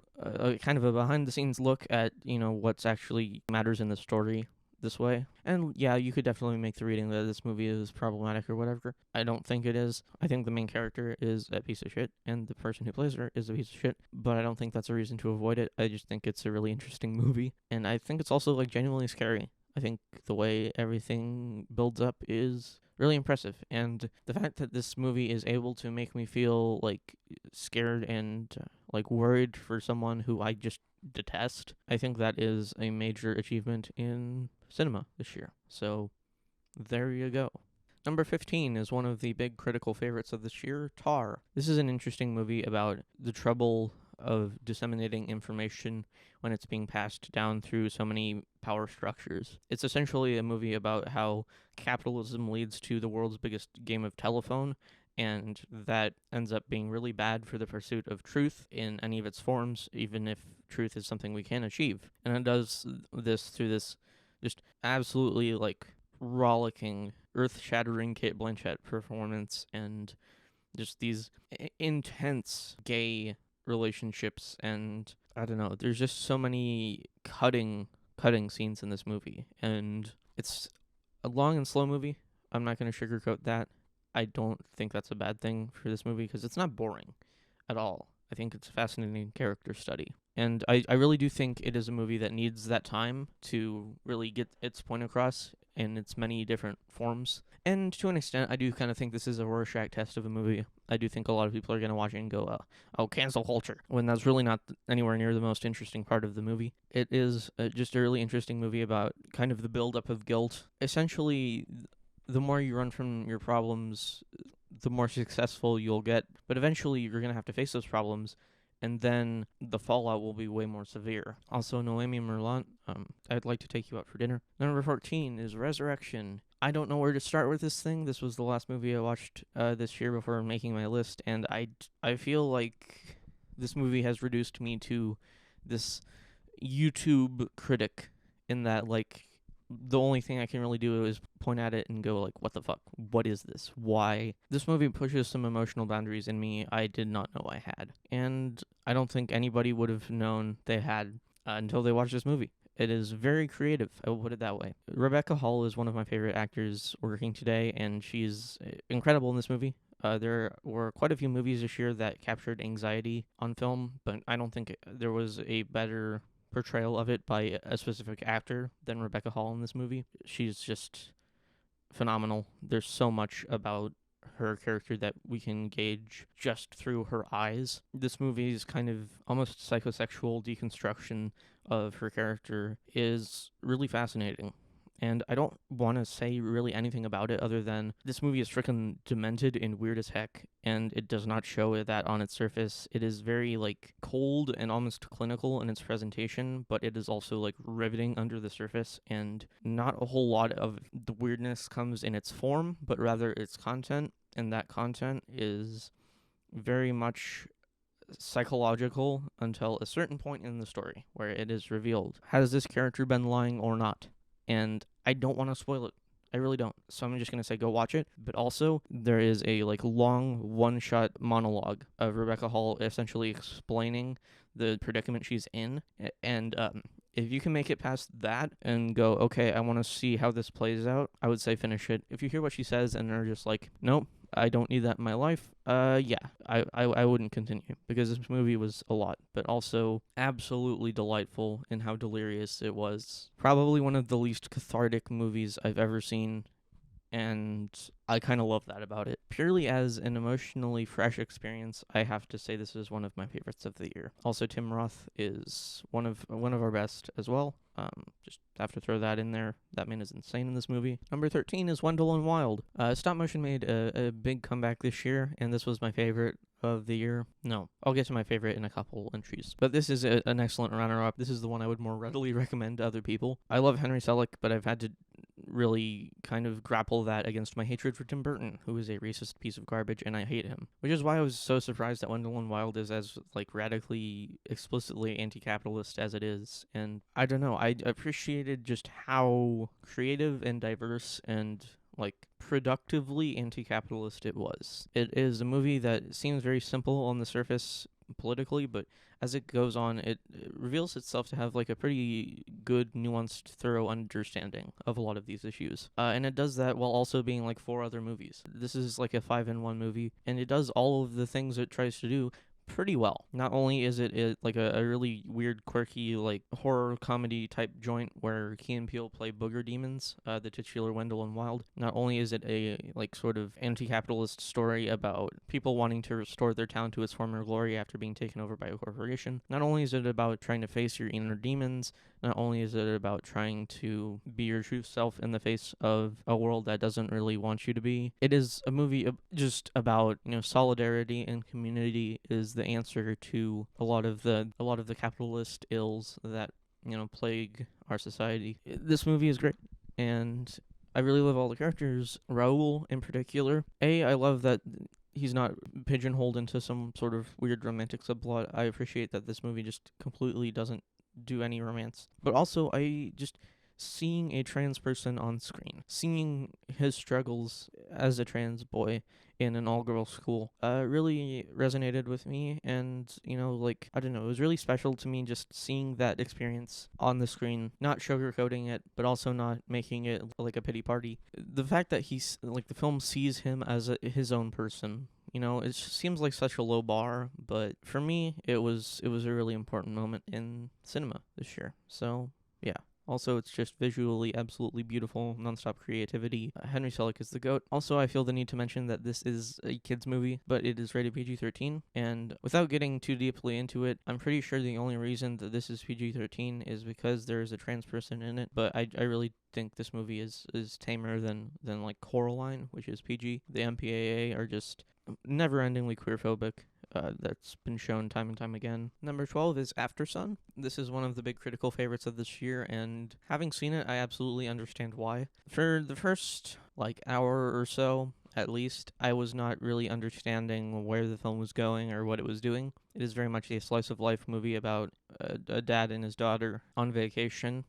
kind of a behind the scenes look at, what's actually matters in the story this way. And yeah, you could definitely make the reading that this movie is problematic or whatever. I don't think it is. I think the main character is a piece of shit and the person who plays her is a piece of shit, but I don't think that's a reason to avoid it. I just think it's a really interesting movie, and I think it's also like genuinely scary. I think the way everything builds up is really impressive, and the fact that this movie is able to make me feel like scared and like worried for someone who I just detest, I think that is a major achievement in cinema this year. So there you go. Number 15 is one of the big critical favorites of this year, Tar. This is an interesting movie about the trouble of disseminating information when it's being passed down through so many power structures. It's essentially a movie about how capitalism leads to the world's biggest game of telephone, and that ends up being really bad for the pursuit of truth in any of its forms, even if truth is something we can achieve. And it does this through this just absolutely like rollicking, earth-shattering Kate Blanchett performance, and just these intense gay relationships, and I don't know, there's just so many cutting scenes in this movie, and it's a long and slow movie. I'm not going to sugarcoat that. I don't think that's a bad thing for this movie because it's not boring at all. I think it's a fascinating character study. And I really do think it is a movie that needs that time to really get its point across in its many different forms. And to an extent, I do kind of think this is a Rorschach test of a movie. I do think a lot of people are going to watch it and go, oh, cancel culture, when that's really not anywhere near the most interesting part of the movie. It is just a really interesting movie about kind of the buildup of guilt. Essentially, the more you run from your problems, the more successful you'll get. But eventually, you're going to have to face those problems, and then the fallout will be way more severe. Also, Noemi Merlant, I'd like to take you out for dinner. Number 14 is Resurrection. I don't know where to start with this thing. This was the last movie I watched this year before making my list, and I feel like this movie has reduced me to this YouTube critic, in that, like, the only thing I can really do is point at it and go, like, what the fuck? What is this? Why? This movie pushes some emotional boundaries in me I did not know I had. And I don't think anybody would have known they had until they watched this movie. It is very creative, I will put it that way. Rebecca Hall is one of my favorite actors working today, and she's incredible in this movie. There were quite a few movies this year that captured anxiety on film, but I don't think there was a better portrayal of it by a specific actor than Rebecca Hall in this movie. She's just phenomenal. There's so much about her character that we can gauge just through her eyes. This movie's kind of almost psychosexual deconstruction of her character is really fascinating. And I don't want to say really anything about it other than this movie is freaking demented and weird as heck, and it does not show that on its surface. It is very, like, cold and almost clinical in its presentation, but it is also, like, riveting under the surface, and not a whole lot of the weirdness comes in its form, but rather its content, and that content is very much psychological until a certain point in the story where it is revealed. Has this character been lying or not? And I don't want to spoil it. I really don't. So I'm just going to say go watch it. But also, there is a long one-shot monologue of Rebecca Hall essentially explaining the predicament she's in. And if you can make it past that and go, okay, I want to see how this plays out, I would say finish it. If you hear what she says and are just like, nope, I don't need that in my life, I wouldn't continue, because this movie was a lot, but also absolutely delightful in how delirious it was. Probably one of the least cathartic movies I've ever seen, and I kind of love that about it. Purely as an emotionally fresh experience, I have to say this is one of my favorites of the year. Also, Tim Roth is one of our best as well. Just have to throw that in there. That man is insane in this movie. Number 13 is Wendell and Wild. Stop motion made a big comeback this year, and this was my favorite of the year. No, I'll get to my favorite in a couple entries. But this is an excellent runner-up. This is the one I would more readily recommend to other people. I love Henry Selick, but I've had to really kind of grapple that against my hatred for Tim Burton, who is a racist piece of garbage, and I hate him. Which is why I was so surprised that Wendell and Wild is as like radically, explicitly anti-capitalist as it is. And I don't know, I appreciated just how creative and diverse and like productively anti-capitalist it was. It is a movie that seems very simple on the surface politically, but as it goes on, it reveals itself to have like a pretty good, nuanced, thorough understanding of a lot of these issues. And it does that while also being like four other movies. This is like a 5-in-1 movie, and it does all of the things it tries to do pretty well. Not only is it like a really weird, quirky, like horror comedy type joint where Key and Peele play booger demons, the titular Wendell and Wild. Not only is it a like sort of anti-capitalist story about people wanting to restore their town to its former glory after being taken over by a corporation. Not only is it about trying to face your inner demons. Not only is it about trying to be your true self in the face of a world that doesn't really want you to be. It is a movie just about, solidarity and community is the answer to a lot of the capitalist ills that, plague our society. This movie is great, and I really love all the characters. Raul in particular. I love that he's not pigeonholed into some sort of weird romantic subplot. I appreciate that this movie just completely doesn't do any romance. But also, I just seeing a trans person on screen, seeing his struggles as a trans boy in an all-girls school, really resonated with me. And, I don't know, it was really special to me just seeing that experience on the screen, not sugarcoating it, but also not making it like a pity party. The fact that he's, like, the film sees him as his own person. It seems like such a low bar, but for me, it was a really important moment in cinema this year. So, yeah. Also, it's just visually absolutely beautiful, nonstop creativity. Henry Selick is the GOAT. Also, I feel the need to mention that this is a kid's movie, but it is rated PG-13. And without getting too deeply into it, I'm pretty sure the only reason that this is PG-13 is because there is a trans person in it. But I really think this movie is tamer than like Coraline, which is PG. The MPAA are just never-endingly queerphobic. That's been shown time and time again. Number 12 is Aftersun. This is one of the big critical favorites of this year, and having seen it, I absolutely understand why. For the first, hour or so, at least, I was not really understanding where the film was going or what it was doing. It is very much a slice-of-life movie about a dad and his daughter on vacation,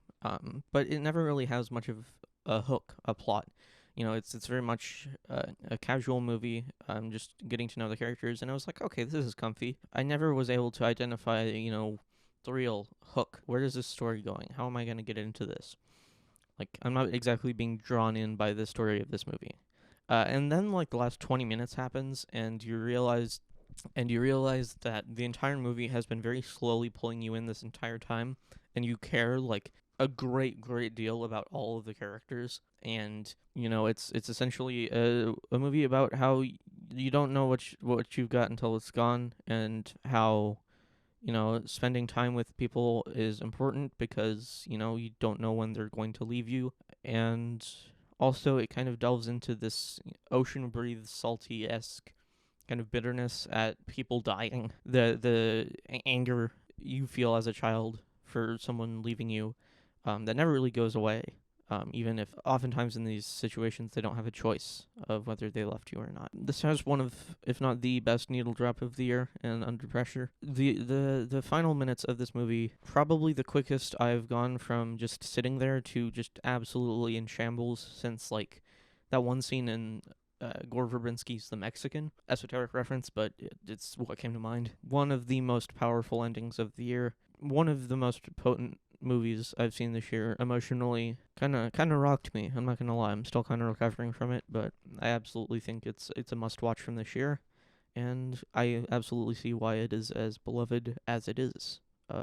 but it never really has much of a hook, a plot. It's very much a casual movie. I'm just getting to know the characters, and I was like, okay, this is comfy. I never was able to identify, the real hook. Where is this story going? How am I going to get into this? I'm not exactly being drawn in by the story of this movie. And then, the last 20 minutes happens, and you realize that the entire movie has been very slowly pulling you in this entire time, and you care, a great deal about all of the characters. And it's essentially a movie about how you don't know what you've got until it's gone, and how spending time with people is important because you don't know when they're going to leave you. And also it kind of delves into this ocean breathe salty-esque kind of bitterness at people dying, the anger you feel as a child for someone leaving you, that never really goes away, even if oftentimes in these situations they don't have a choice of whether they left you or not. This has one of, if not the best needle drop of the year and Under Pressure. The final minutes of this movie, probably the quickest I've gone from just sitting there to just absolutely in shambles since, that one scene in Gore Verbinski's The Mexican. Esoteric reference, but it's what came to mind. One of the most powerful endings of the year. One of the most potent movies I've seen this year. Emotionally, kind of rocked me. I'm not gonna lie. I'm still kind of recovering from it, but I absolutely think it's a must-watch from this year, and I absolutely see why it is as beloved as it is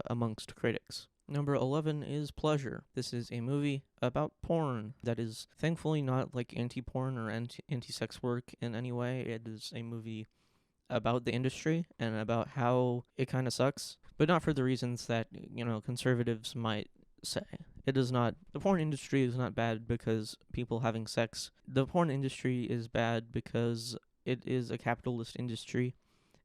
amongst critics. Number 11 is Pleasure. This is a movie about porn that is thankfully not anti-porn or anti-sex work in any way. It is a movie about the industry and about how it kind of sucks, but not for the reasons that, conservatives might say. It is not, the porn industry is not bad because people having sex. The porn industry is bad because it is a capitalist industry,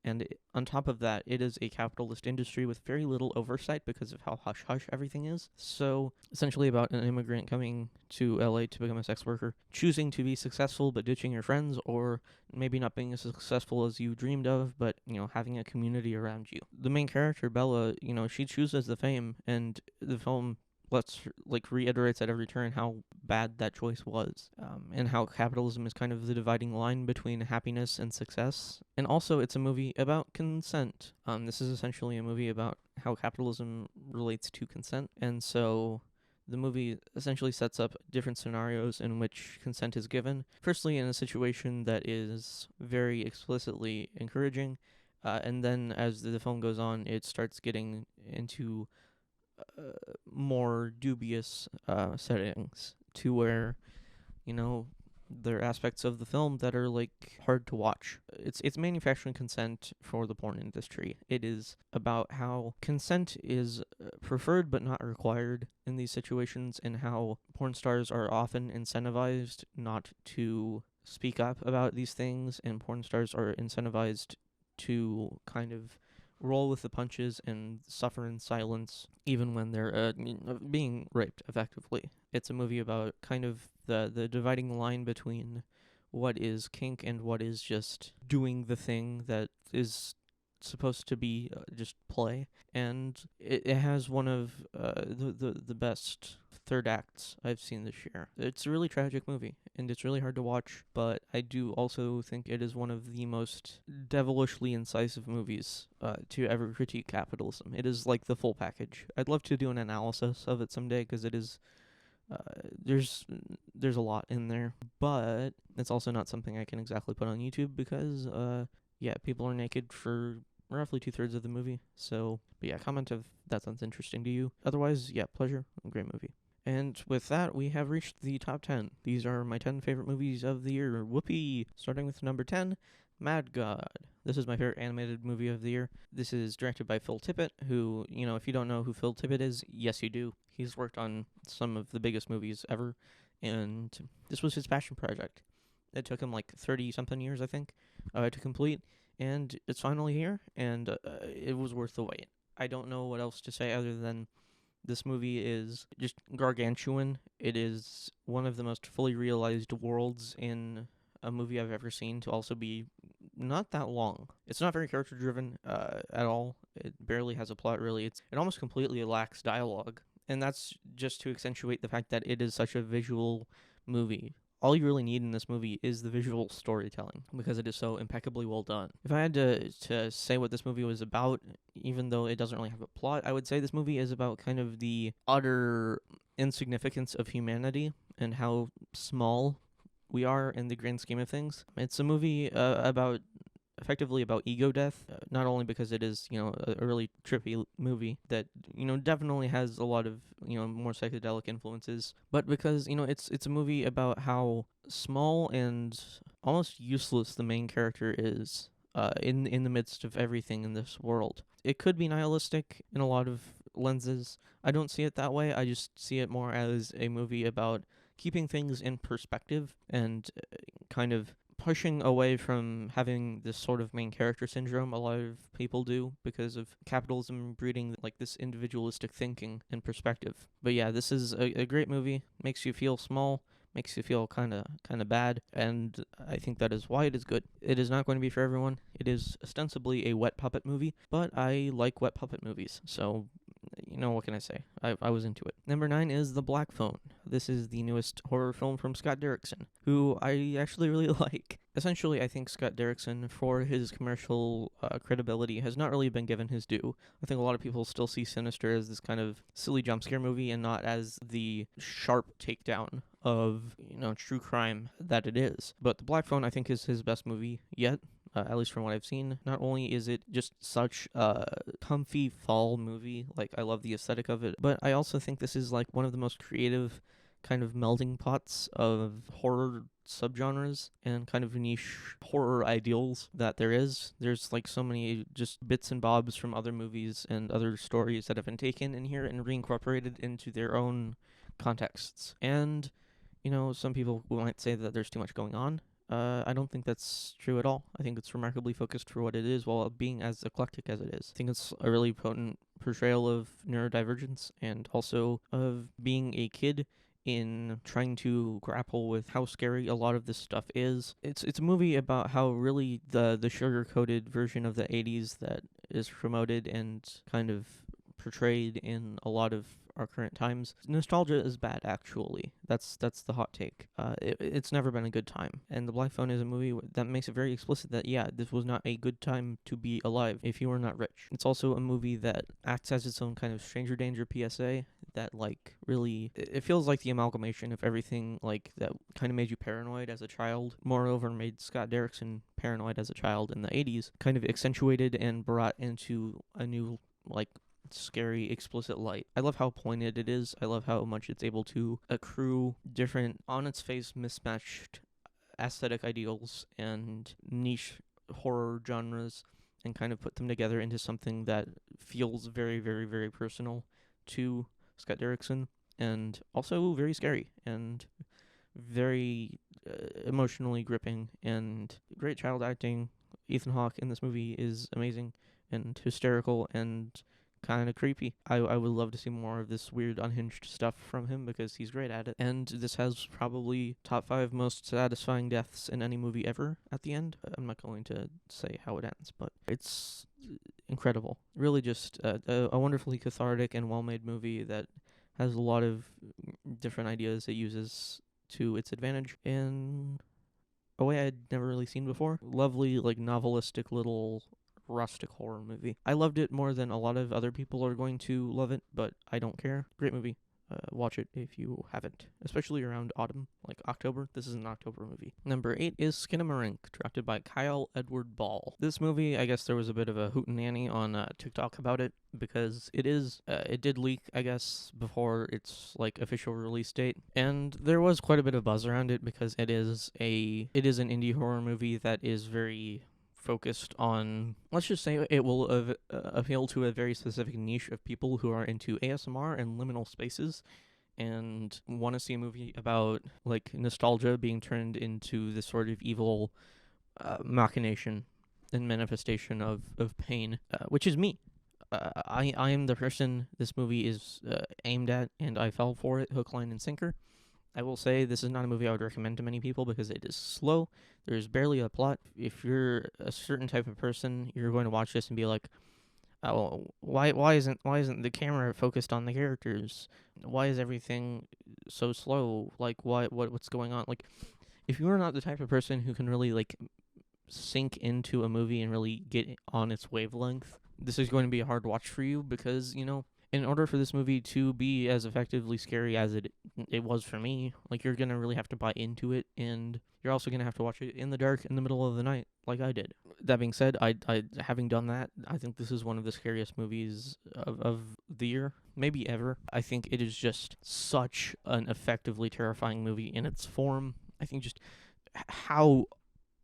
And on top of that, it is a capitalist industry with very little oversight because of how hush hush everything is. So, essentially, about an immigrant coming to LA to become a sex worker, choosing to be successful but ditching your friends, or maybe not being as successful as you dreamed of, but, having a community around you. The main character, Bella, she chooses the fame, and the film reiterates at every turn how bad that choice was, and how capitalism is kind of the dividing line between happiness and success. And also, it's a movie about consent. This is essentially a movie about how capitalism relates to consent, and so the movie essentially sets up different scenarios in which consent is given. Firstly, in a situation that is very explicitly encouraging, and then as the film goes on, it starts getting into more dubious settings, to where, there are aspects of the film that are hard to watch. It's manufacturing consent for the porn industry. It is about how consent is preferred but not required in these situations, and how porn stars are often incentivized not to speak up about these things, and porn stars are incentivized to kind of roll with the punches and suffer in silence, even when they're being raped, effectively. It's a movie about kind of the dividing line between what is kink and what is just doing the thing that is supposed to be just play. And it has one of the best third acts I've seen this year. It's a really tragic movie, and it's really hard to watch, but I do also think it is one of the most devilishly incisive movies to ever critique capitalism. It is like the full package. I'd love to do an analysis of it someday, because it is there's a lot in there, but it's also not something I can exactly put on YouTube, because people are naked for roughly 2/3 of the movie. So, but yeah, comment if that sounds interesting to you. Otherwise, yeah, pleasure. Great movie. And with that, we have reached the top 10. These are my 10 favorite movies of the year. Whoopee! Starting with number 10, Mad God. This is my favorite animated movie of the year. This is directed by Phil Tippett, who, if you don't know who Phil Tippett is, yes you do. He's worked on some of the biggest movies ever, and this was his passion project. It took him 30-something years, I think, to complete, and it's finally here, and it was worth the wait. I don't know what else to say other than this movie is just gargantuan. It is one of the most fully realized worlds in a movie I've ever seen, to also be not that long. It's not very character driven at all. It barely has a plot, really. It almost completely lacks dialogue, and that's just to accentuate the fact that it is such a visual movie. All you really need in this movie is the visual storytelling, because it is so impeccably well done. If I had to say what this movie was about, even though it doesn't really have a plot, I would say this movie is about kind of the utter insignificance of humanity and how small we are in the grand scheme of things. It's a movie effectively about ego death, not only because it is, a really trippy movie that, definitely has a lot of, more psychedelic influences, but because, it's a movie about how small and almost useless the main character is in the midst of everything in this world. It could be nihilistic in a lot of lenses. I don't see it that way. I just see it more as a movie about keeping things in perspective and kind of pushing away from having this sort of main character syndrome a lot of people do, because of capitalism breeding this individualistic thinking and perspective. But yeah, this is a great movie. Makes you feel small, makes you feel kind of bad, and I think that is why it is good. It is not going to be for everyone. It is ostensibly a wet puppet movie, but I like wet puppet movies, so what can I say? I was into it. Number 9 is The Black Phone. This is the newest horror film from Scott Derrickson, who I actually really like. Essentially, I think Scott Derrickson, for his commercial credibility, has not really been given his due. I think a lot of people still see Sinister as this kind of silly jump scare movie, and not as the sharp takedown of, true crime that it is. But The Black Phone, I think, is his best movie yet. At least from what I've seen. Not only is it just such a comfy fall movie, I love the aesthetic of it, but I also think this is one of the most creative kind of melding pots of horror subgenres and kind of niche horror ideals that there is. There's so many just bits and bobs from other movies and other stories that have been taken in here and reincorporated into their own contexts. And, some people might say that there's too much going on. I don't think that's true at all. I think it's remarkably focused for what it is while being as eclectic as it is. I think it's a really potent portrayal of neurodivergence and also of being a kid in trying to grapple with how scary a lot of this stuff is. It's a movie about how really the sugar coated version of the 80s that is promoted and kind of portrayed in a lot of our current times. Nostalgia is bad, actually. That's the hot take. It's never been a good time, and The Black Phone is a movie that makes it very explicit that yeah, this was not a good time to be alive if you were not rich. It's also a movie that acts as its own kind of stranger danger PSA that like really it feels like the amalgamation of everything like that kind of made you paranoid as a child. Moreover, made Scott Derrickson paranoid as a child in the 80s, kind of accentuated and brought into a new like scary, explicit light. I love how pointed it is. I love how much it's able to accrue different, on its face, mismatched aesthetic ideals and niche horror genres and kind of put them together into something that feels very, very, very personal to Scott Derrickson and also very scary and very emotionally gripping and great child acting. Ethan Hawke in this movie is amazing and hysterical and kind of creepy. I would love to see more of this weird unhinged stuff from him because he's great at it. And this has probably top 5 most satisfying deaths in any movie ever at the end. I'm not going to say how it ends, but it's incredible. Really just a wonderfully cathartic and well-made movie that has a lot of different ideas it uses to its advantage in a way I'd never really seen before. Lovely, like, novelistic little rustic horror movie. I loved it more than a lot of other people are going to love it, but I don't care. Great movie. Watch it if you haven't, especially around autumn, like October. This is an October movie. Number 8 is Skinamarink, directed by Kyle Edward Ball. This movie, I guess there was a bit of a hootenanny on TikTok about it because it did leak, I guess, before its like official release date, and there was quite a bit of buzz around it because it is an indie horror movie that is very focused on, let's just say it will appeal to a very specific niche of people who are into ASMR and liminal spaces and want to see a movie about like nostalgia being turned into this sort of evil machination and manifestation of pain, which is me. I am the person this movie is aimed at, and I fell for it hook, line, and sinker. I will say this is not a movie I would recommend to many people because it is slow. There's barely a plot. If you're a certain type of person, you're going to watch this and be like, "Oh, why isn't the camera focused on the characters? Why is everything so slow? Like what's going on?" Like, if you are not the type of person who can really like sink into a movie and really get on its wavelength, this is going to be a hard watch for you because, in order for this movie to be as effectively scary as it was for me, like, you're gonna really have to buy into it, and you're also gonna have to watch it in the dark in the middle of the night, like I did. That being said, I having done that, I think this is one of the scariest movies of the year, maybe ever. I think it is just such an effectively terrifying movie in its form. I think just how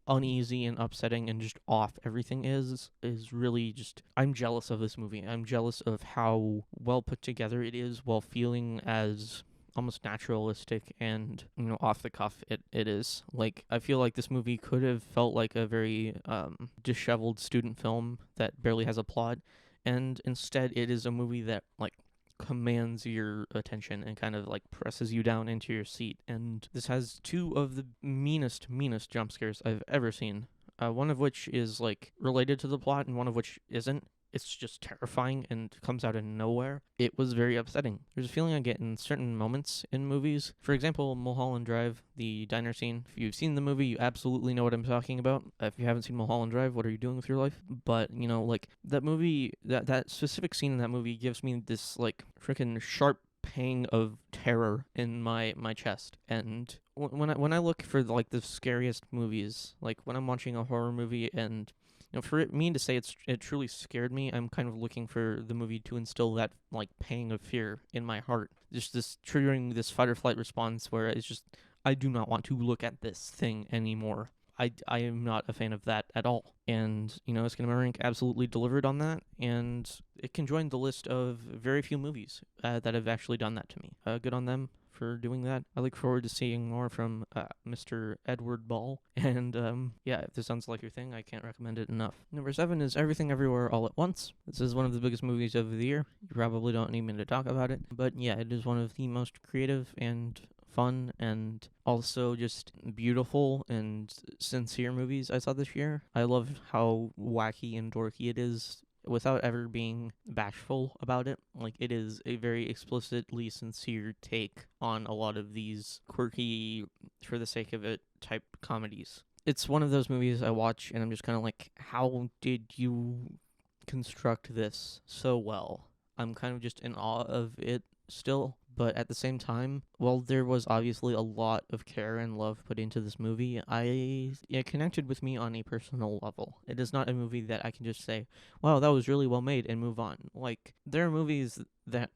uneasy and upsetting and just off everything is really just, I'm jealous of this movie. I'm jealous of how well put together it is while feeling as almost naturalistic and off the cuff it is. Like, I feel like this movie could have felt like a very disheveled student film that barely has a plot, and instead it is a movie that like commands your attention and kind of like presses you down into your seat. And this has 2 of the meanest jump scares I've ever seen. One of which is like related to the plot and one of which isn't. It's just terrifying and comes out of nowhere. It was very upsetting. There's a feeling I get in certain moments in movies. For example, Mulholland Drive, the diner scene. If you've seen the movie, you absolutely know what I'm talking about. If you haven't seen Mulholland Drive, what are you doing with your life? But, like, that movie, that specific scene in that movie gives me this, like, freaking sharp pang of terror in my chest. And when I look for, like, the scariest movies, like, when I'm watching a horror movie and for me to say it truly scared me, I'm kind of looking for the movie to instill that like pang of fear in my heart. Just this triggering this fight or flight response where it's just, I do not want to look at this thing anymore. I am not a fan of that at all. And, Skinamarink absolutely delivered on that, and it can join the list of very few movies that have actually done that to me. Good on them for doing that. I look forward to seeing more from Mr. Edward Ball. And yeah, if this sounds like your thing, I can't recommend it enough. Number 7 is Everything Everywhere All at Once. This is one of the biggest movies of the year. You probably don't need me to talk about it, but yeah, it is one of the most creative and fun and also just beautiful and sincere movies I saw this year. I love how wacky and dorky it is without ever being bashful about it. Like, it is a very explicitly sincere take on a lot of these quirky, for the sake of it, type comedies. It's one of those movies I watch and I'm just kind of like, how did you construct this so well? I'm kind of just in awe of it still. But at the same time, while there was obviously a lot of care and love put into this movie, it connected with me on a personal level. It is not a movie that I can just say, wow, that was really well made and move on. Like, there are movies that,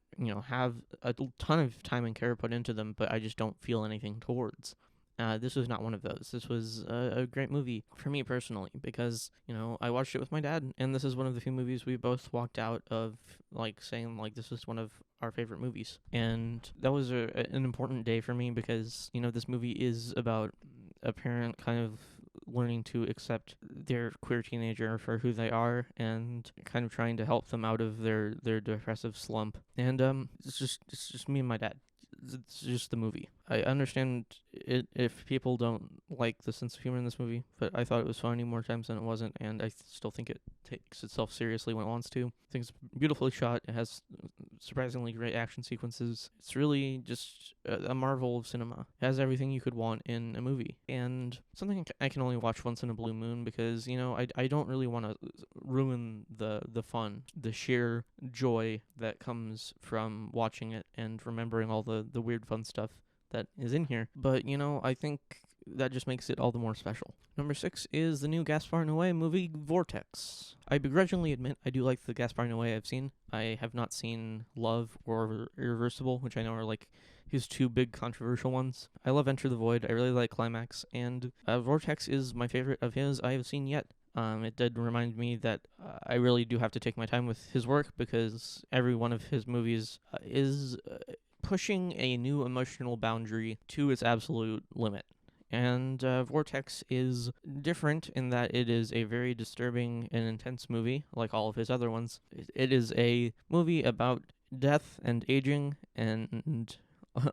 have a ton of time and care put into them, but I just don't feel anything towards. This was not one of those. This was a great movie for me personally because, I watched it with my dad, and this is one of the few movies we both walked out of, like, saying, like, this is one of our favorite movies. And that was an important day for me because, this movie is about a parent kind of learning to accept their queer teenager for who they are and kind of trying to help them out of their depressive slump. And it's just me and my dad. It's just the movie. I understand it if people don't like the sense of humor in this movie, but I thought it was funny more times than it wasn't, and I still think it takes itself seriously when it wants to. I think it's beautifully shot. It has surprisingly great action sequences. It's really just a marvel of cinema. It has everything you could want in a movie, and something I can only watch once in a blue moon because, I don't really want to ruin the fun, the sheer joy that comes from watching it and remembering all the weird fun stuff that is in here. But, I think that just makes it all the more special. Number 6 is the new Gaspar Noé movie, Vortex. I begrudgingly admit I do like the Gaspar Noé I've seen. I have not seen Love or Irreversible, which I know are like his two big controversial ones. I love Enter the Void. I really like Climax. And Vortex is my favorite of his I have seen yet. It did remind me that I really do have to take my time with his work because every one of his movies is pushing a new emotional boundary to its absolute limit. And Vortex is different in that it is a very disturbing and intense movie, like all of his other ones. It is a movie about death and aging and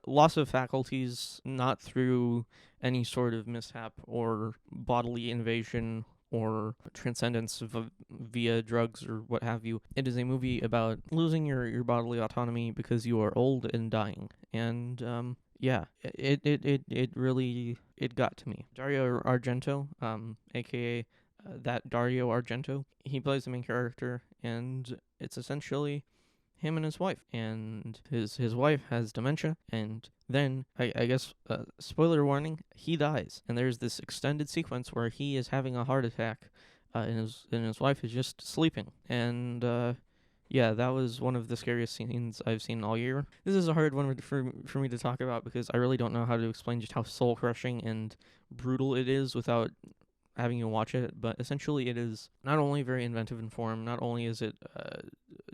loss of faculties, not through any sort of mishap or bodily invasion or transcendence via drugs or what have you. It is a movie about losing your bodily autonomy because you are old and dying. And yeah, it really got to me. Dario Argento, aka that Dario Argento, he plays the main character, and it's essentially him and his wife, and his wife has dementia, and then I guess spoiler warning, he dies, and there's this extended sequence where he is having a heart attack, and his wife is just sleeping, and yeah, that was one of the scariest scenes I've seen all year. This is a hard one for me to talk about because I really don't know how to explain just how soul crushing and brutal it is without having you watch it, but essentially it is not only very inventive in form, not only is it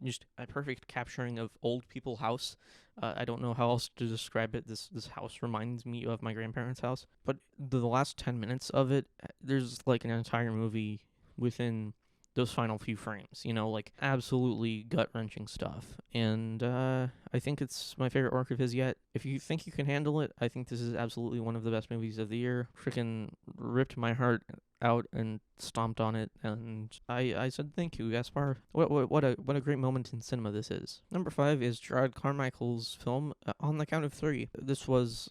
just a perfect capturing of old people house. I don't know how else to describe it. This house reminds me of my grandparents' house, but the last 10 minutes of it, there's like an entire movie within those final few frames, like absolutely gut-wrenching stuff. And I think it's my favorite work of his yet. If you think you can handle it, I think this is absolutely one of the best movies of the year. Freaking ripped my heart out and stomped on it, and I said thank you, Gaspar. What a great moment in cinema this is. Number 5 is Gerard Carmichael's film On the Count of Three. This was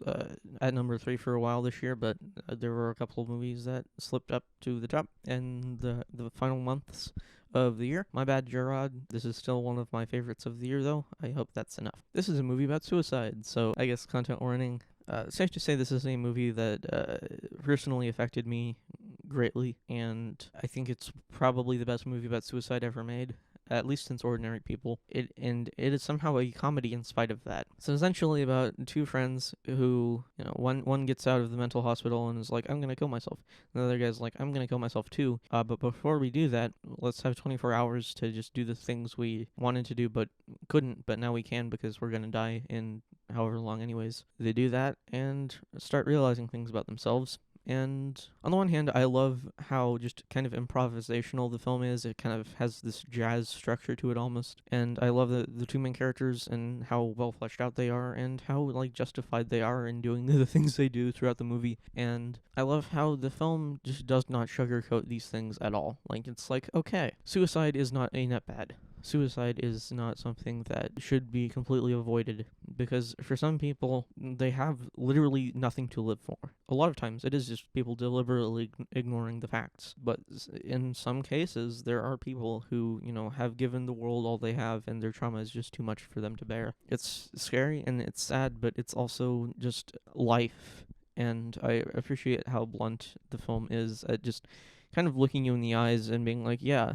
at number 3 for a while this year, but there were a couple of movies that slipped up to the top in the final months of the year. My bad, Gerard. This is still one of my favorites of the year, though. I hope that's enough. This is a movie about suicide, so I guess content warning. Safe to say this is a movie that personally affected me greatly, and I think it's probably the best movie about suicide ever made, at least since Ordinary People. It is somehow a comedy in spite of that. It's essentially about two friends who, one gets out of the mental hospital and is like, I'm gonna kill myself. And the other guy's like, I'm gonna kill myself too. But before we do that, let's have 24 hours to just do the things we wanted to do but couldn't, but now we can because we're gonna die in however long anyways. They do that and start realizing things about themselves. And on the one hand, I love how just kind of improvisational the film is. It kind of has this jazz structure to it almost. And I love the two main characters and how well fleshed out they are and how like justified they are in doing the things they do throughout the movie. And I love how the film just does not sugarcoat these things at all. Like, it's like, okay, suicide is not a net bad. Suicide is not something that should be completely avoided, because for some people, they have literally nothing to live for. A lot of times, it is just people deliberately ignoring the facts. But in some cases, there are people who, have given the world all they have, and their trauma is just too much for them to bear. It's scary and it's sad, but it's also just life. And I appreciate how blunt the film is at just kind of looking you in the eyes and being like, yeah,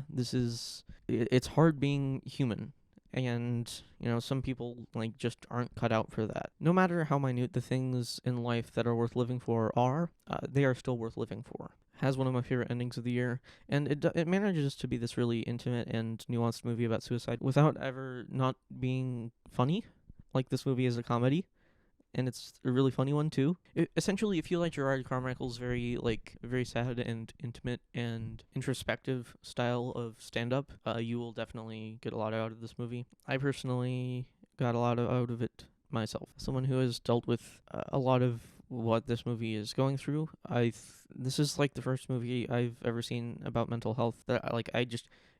it's hard being human. And, some people, like, just aren't cut out for that. No matter how minute the things in life that are worth living for are, they are still worth living for. Has one of my favorite endings of the year, and it manages to be this really intimate and nuanced movie about suicide without ever not being funny. Like, this movie is a comedy, and it's a really funny one too. Essentially, if you like Gerard Carmichael's very sad and intimate and introspective style of stand-up, you will definitely get a lot out of this movie. I personally got a lot out of it myself. Someone who has dealt with a lot of what this movie is going through. This is like the first movie I've ever seen about mental health that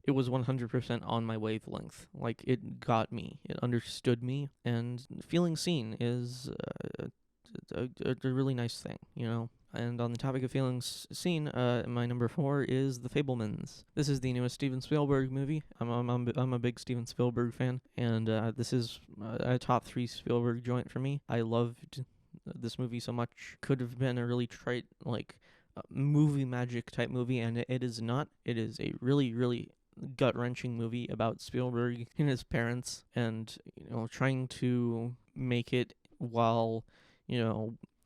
it was 100% on my wavelength. Like, it got me. It understood me. And feeling seen is a really nice thing, And on the topic of feeling seen, my number 4 is The Fabelmans. This is the newest Steven Spielberg movie. I'm a big Steven Spielberg fan, and this is a top 3 Spielberg joint for me. I loved this movie so much. Could have been a really trite, movie magic type movie, and it is not. It is a really, really gut-wrenching movie about Spielberg and his parents, and trying to make it while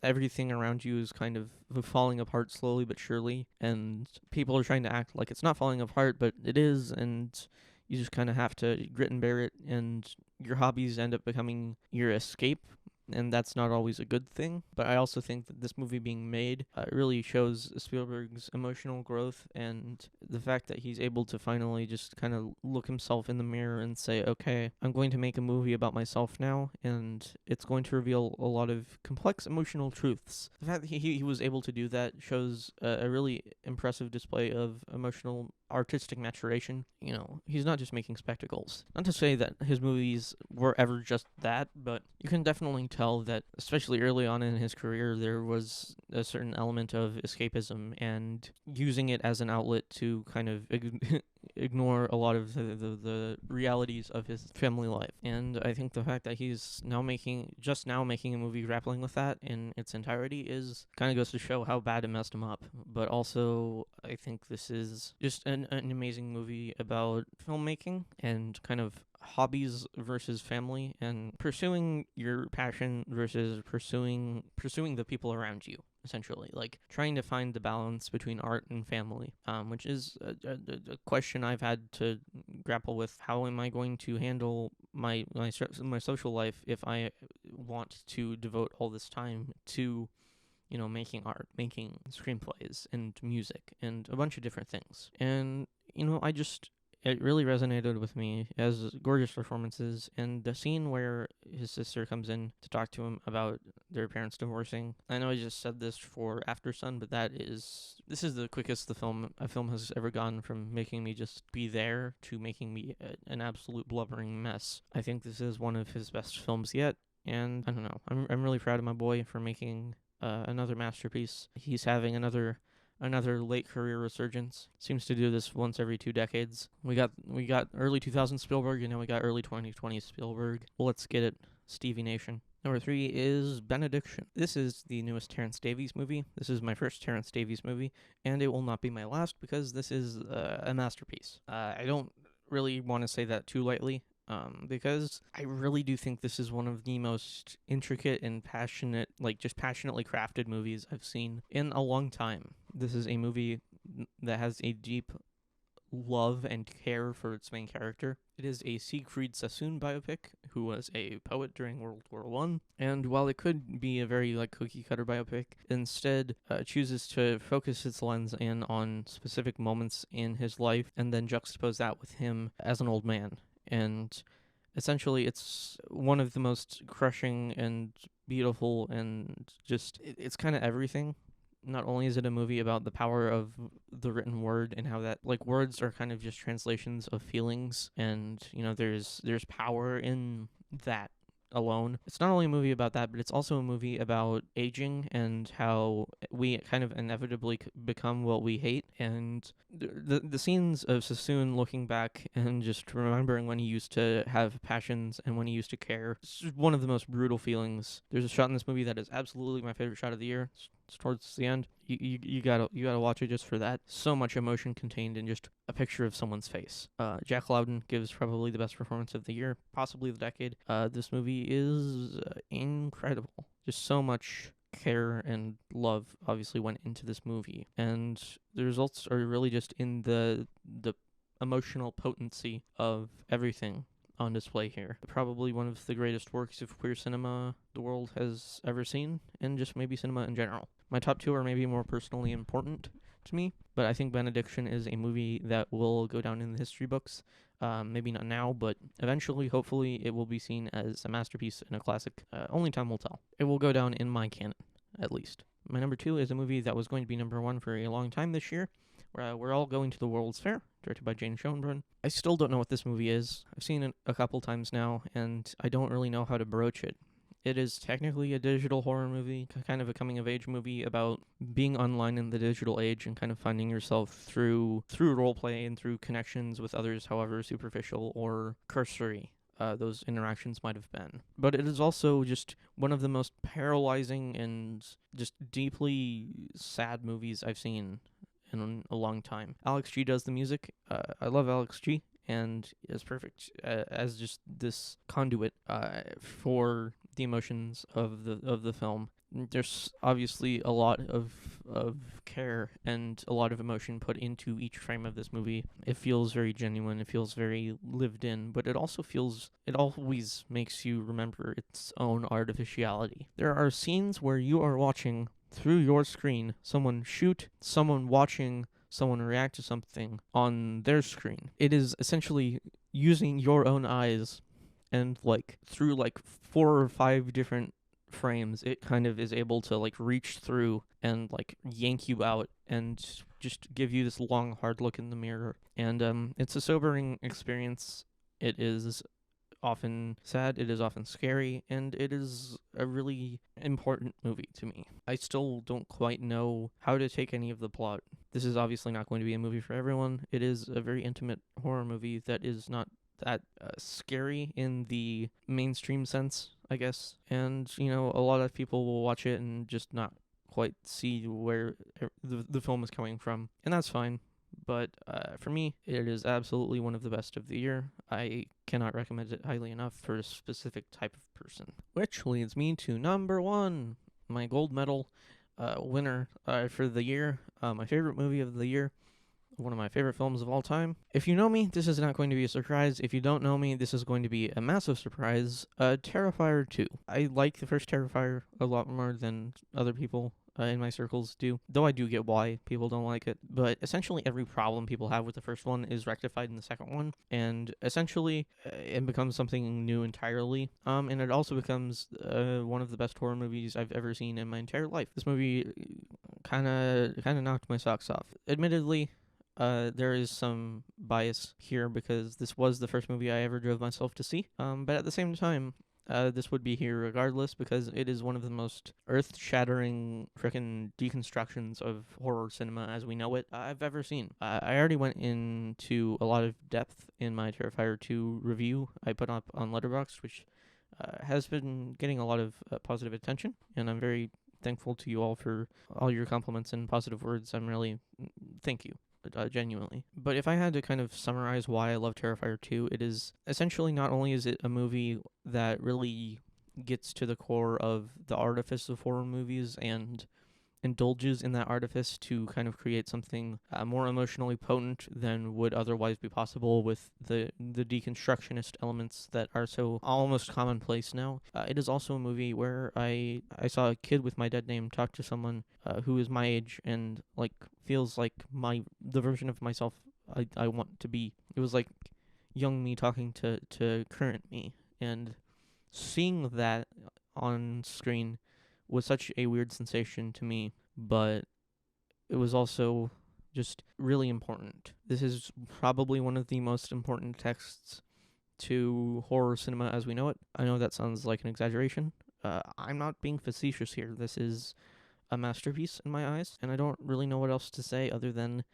everything around you is kind of falling apart slowly but surely, and people are trying to act like it's not falling apart, but it is, and you just kind of have to grit and bear it, and your hobbies end up becoming your escape. And that's not always a good thing. But I also think that this movie being made really shows Spielberg's emotional growth, and the fact that he's able to finally just kind of look himself in the mirror and say, okay, I'm going to make a movie about myself now, and it's going to reveal a lot of complex emotional truths. The fact that he was able to do that shows a really impressive display of emotional artistic maturation. He's not just making spectacles. Not to say that his movies were ever just that, but you can definitely tell that, especially early on in his career, there was a certain element of escapism and using it as an outlet to kind of ignore a lot of the realities of his family life. And I think the fact that he's now making a movie grappling with that in its entirety is kind of goes to show how bad it messed him up. But also, I think this is just an amazing movie about filmmaking and kind of hobbies versus family, and pursuing your passion versus pursuing the people around you, essentially, like trying to find the balance between art and family, which is a question I've had to grapple with. How am I going to handle my social life if I want to devote all this time to making art, making screenplays and music and a bunch of different things? And it really resonated with me as gorgeous performances, and the scene where his sister comes in to talk to him about their parents divorcing. I know I just said this for After Sun, but this is the quickest a film has ever gone from making me just be there to making me an absolute blubbering mess. I think this is one of his best films yet, and I don't know. I'm really proud of my boy for making another masterpiece. He's having another late career resurgence. Seems to do this once every 2 decades. We got early 2000s Spielberg, and now we got early 2020s Spielberg. Well, let's get it, Stevie Nation. Number 3 is Benediction. This is the newest Terrence Davies movie. This is my first Terrence Davies movie, and it will not be my last because this is a masterpiece. I don't really want to say that too lightly. Because I really do think this is one of the most intricate and passionately crafted movies I've seen in a long time. This is a movie that has a deep love and care for its main character. It is a Siegfried Sassoon biopic, who was a poet during World War One, and while it could be a very like cookie cutter biopic, instead chooses to focus its lens in on specific moments in his life, and then juxtapose that with him as an old man. And essentially, it's one of the most crushing and beautiful, and just it's kind of everything. Not only is it a movie about the power of the written word and how that like words are kind of just translations of feelings, and there's power in that alone. It's not only a movie about that, but it's also a movie about aging and how we kind of inevitably become what we hate. And the scenes of Sassoon looking back and just remembering when he used to have passions and when he used to care, it's one of the most brutal feelings. There's a shot in this movie that is absolutely my favorite shot of the year. It's towards the end. You gotta watch it just for that. So much emotion contained in just a picture of someone's face. Jack Lowden gives probably the best performance of the year, possibly the decade. This movie is incredible. Just so much care and love obviously went into this movie, and the results are really just in the emotional potency of everything on display here. Probably one of the greatest works of queer cinema the world has ever seen, and just maybe cinema in general. My top two are maybe more personally important to me, but I think Benediction is a movie that will go down in the history books. Maybe not now, but eventually, hopefully, it will be seen as a masterpiece and a classic. Only time will tell. It will go down in my canon, at least. My number two is a movie that was going to be number one for a long time this year. We're all going to the World's Fair, directed by Jane Schoenbrunn. I still don't know what this movie is. I've seen it a couple times now, and I don't really know how to broach it. It is technically a digital horror movie, kind of a coming-of-age movie about being online in the digital age and kind of finding yourself through roleplay and through connections with others, however superficial or cursory those interactions might have been. But it is also just one of the most paralyzing and just deeply sad movies I've seen in a long time. Alex G does the music. I love Alex G, and is perfect as just this conduit for the emotions of the film. There's obviously a lot of care and a lot of emotion put into each frame of this movie. It feels very genuine. It feels very lived in, but it always makes you remember its own artificiality. There are scenes where you are watching through your screen someone shoot, someone watching someone react to something on their screen. It is essentially using your own eyes, and like through like 4 or 5 different frames, it kind of is able to like reach through and like yank you out and just give you this long hard look in the mirror. And it's a sobering experience. It is often sad, it is often scary, and it is a really important movie to me. I still don't quite know how to take any of the plot. This is obviously not going to be a movie for everyone. It is a very intimate horror movie that is not that scary in the mainstream sense, I guess. And, a lot of people will watch it and just not quite see where the film is coming from, and that's fine. But for me, it is absolutely one of the best of the year. I cannot recommend it highly enough for a specific type of person. Which leads me to number one, my gold medal winner for the year, my favorite movie of the year, one of my favorite films of all time. If you know me, this is not going to be a surprise. If you don't know me, this is going to be a massive surprise. Terrifier 2. I like the first Terrifier a lot more than other people in my circles do, though I do get why people don't like it. But essentially every problem people have with the first one is rectified in the second one, and essentially it becomes something new entirely. And it also becomes one of the best horror movies I've ever seen in my entire life. This movie kind of knocked my socks off. Admittedly, there is some bias here because this was the first movie I ever drove myself to see. But at the same time, this would be here regardless because it is one of the most earth-shattering frickin' deconstructions of horror cinema as we know it I've ever seen. I already went into a lot of depth in my Terrifier 2 review I put up on Letterboxd, which has been getting a lot of positive attention, and I'm very thankful to you all for all your compliments and positive words. Thank you. Genuinely. But if I had to kind of summarize why I love Terrifier 2, it is essentially not only is it a movie that really gets to the core of the artifice of horror movies and indulges in that artifice to kind of create something more emotionally potent than would otherwise be possible with the deconstructionist elements that are so almost commonplace now. It is also a movie where I saw a kid with my dead name talk to someone who is my age and like feels like the version of myself I want to be. It was like young me talking to current me, and seeing that on screen was such a weird sensation to me, but it was also just really important. This is probably one of the most important texts to horror cinema as we know it. I know that sounds like an exaggeration. I'm not being facetious here. This is a masterpiece in my eyes, and I don't really know what else to say other than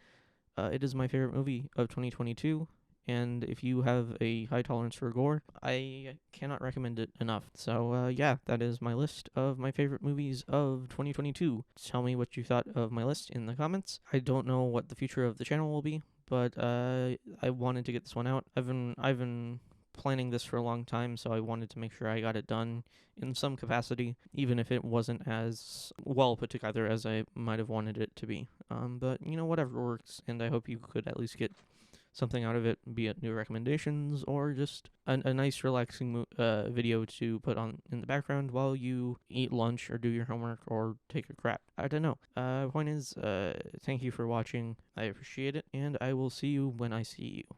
it is my favorite movie of 2022. And if you have a high tolerance for gore, I cannot recommend it enough. So, yeah, that is my list of my favorite movies of 2022. Tell me what you thought of my list in the comments. I don't know what the future of the channel will be, but I wanted to get this one out. I've been planning this for a long time, so I wanted to make sure I got it done in some capacity, even if it wasn't as well put together as I might have wanted it to be. But whatever works, and I hope you could at least get something out of it, be it new recommendations or just a nice relaxing video to put on in the background while you eat lunch or do your homework or take a crap. I don't know. Point is, thank you for watching. I appreciate it, and I will see you when I see you.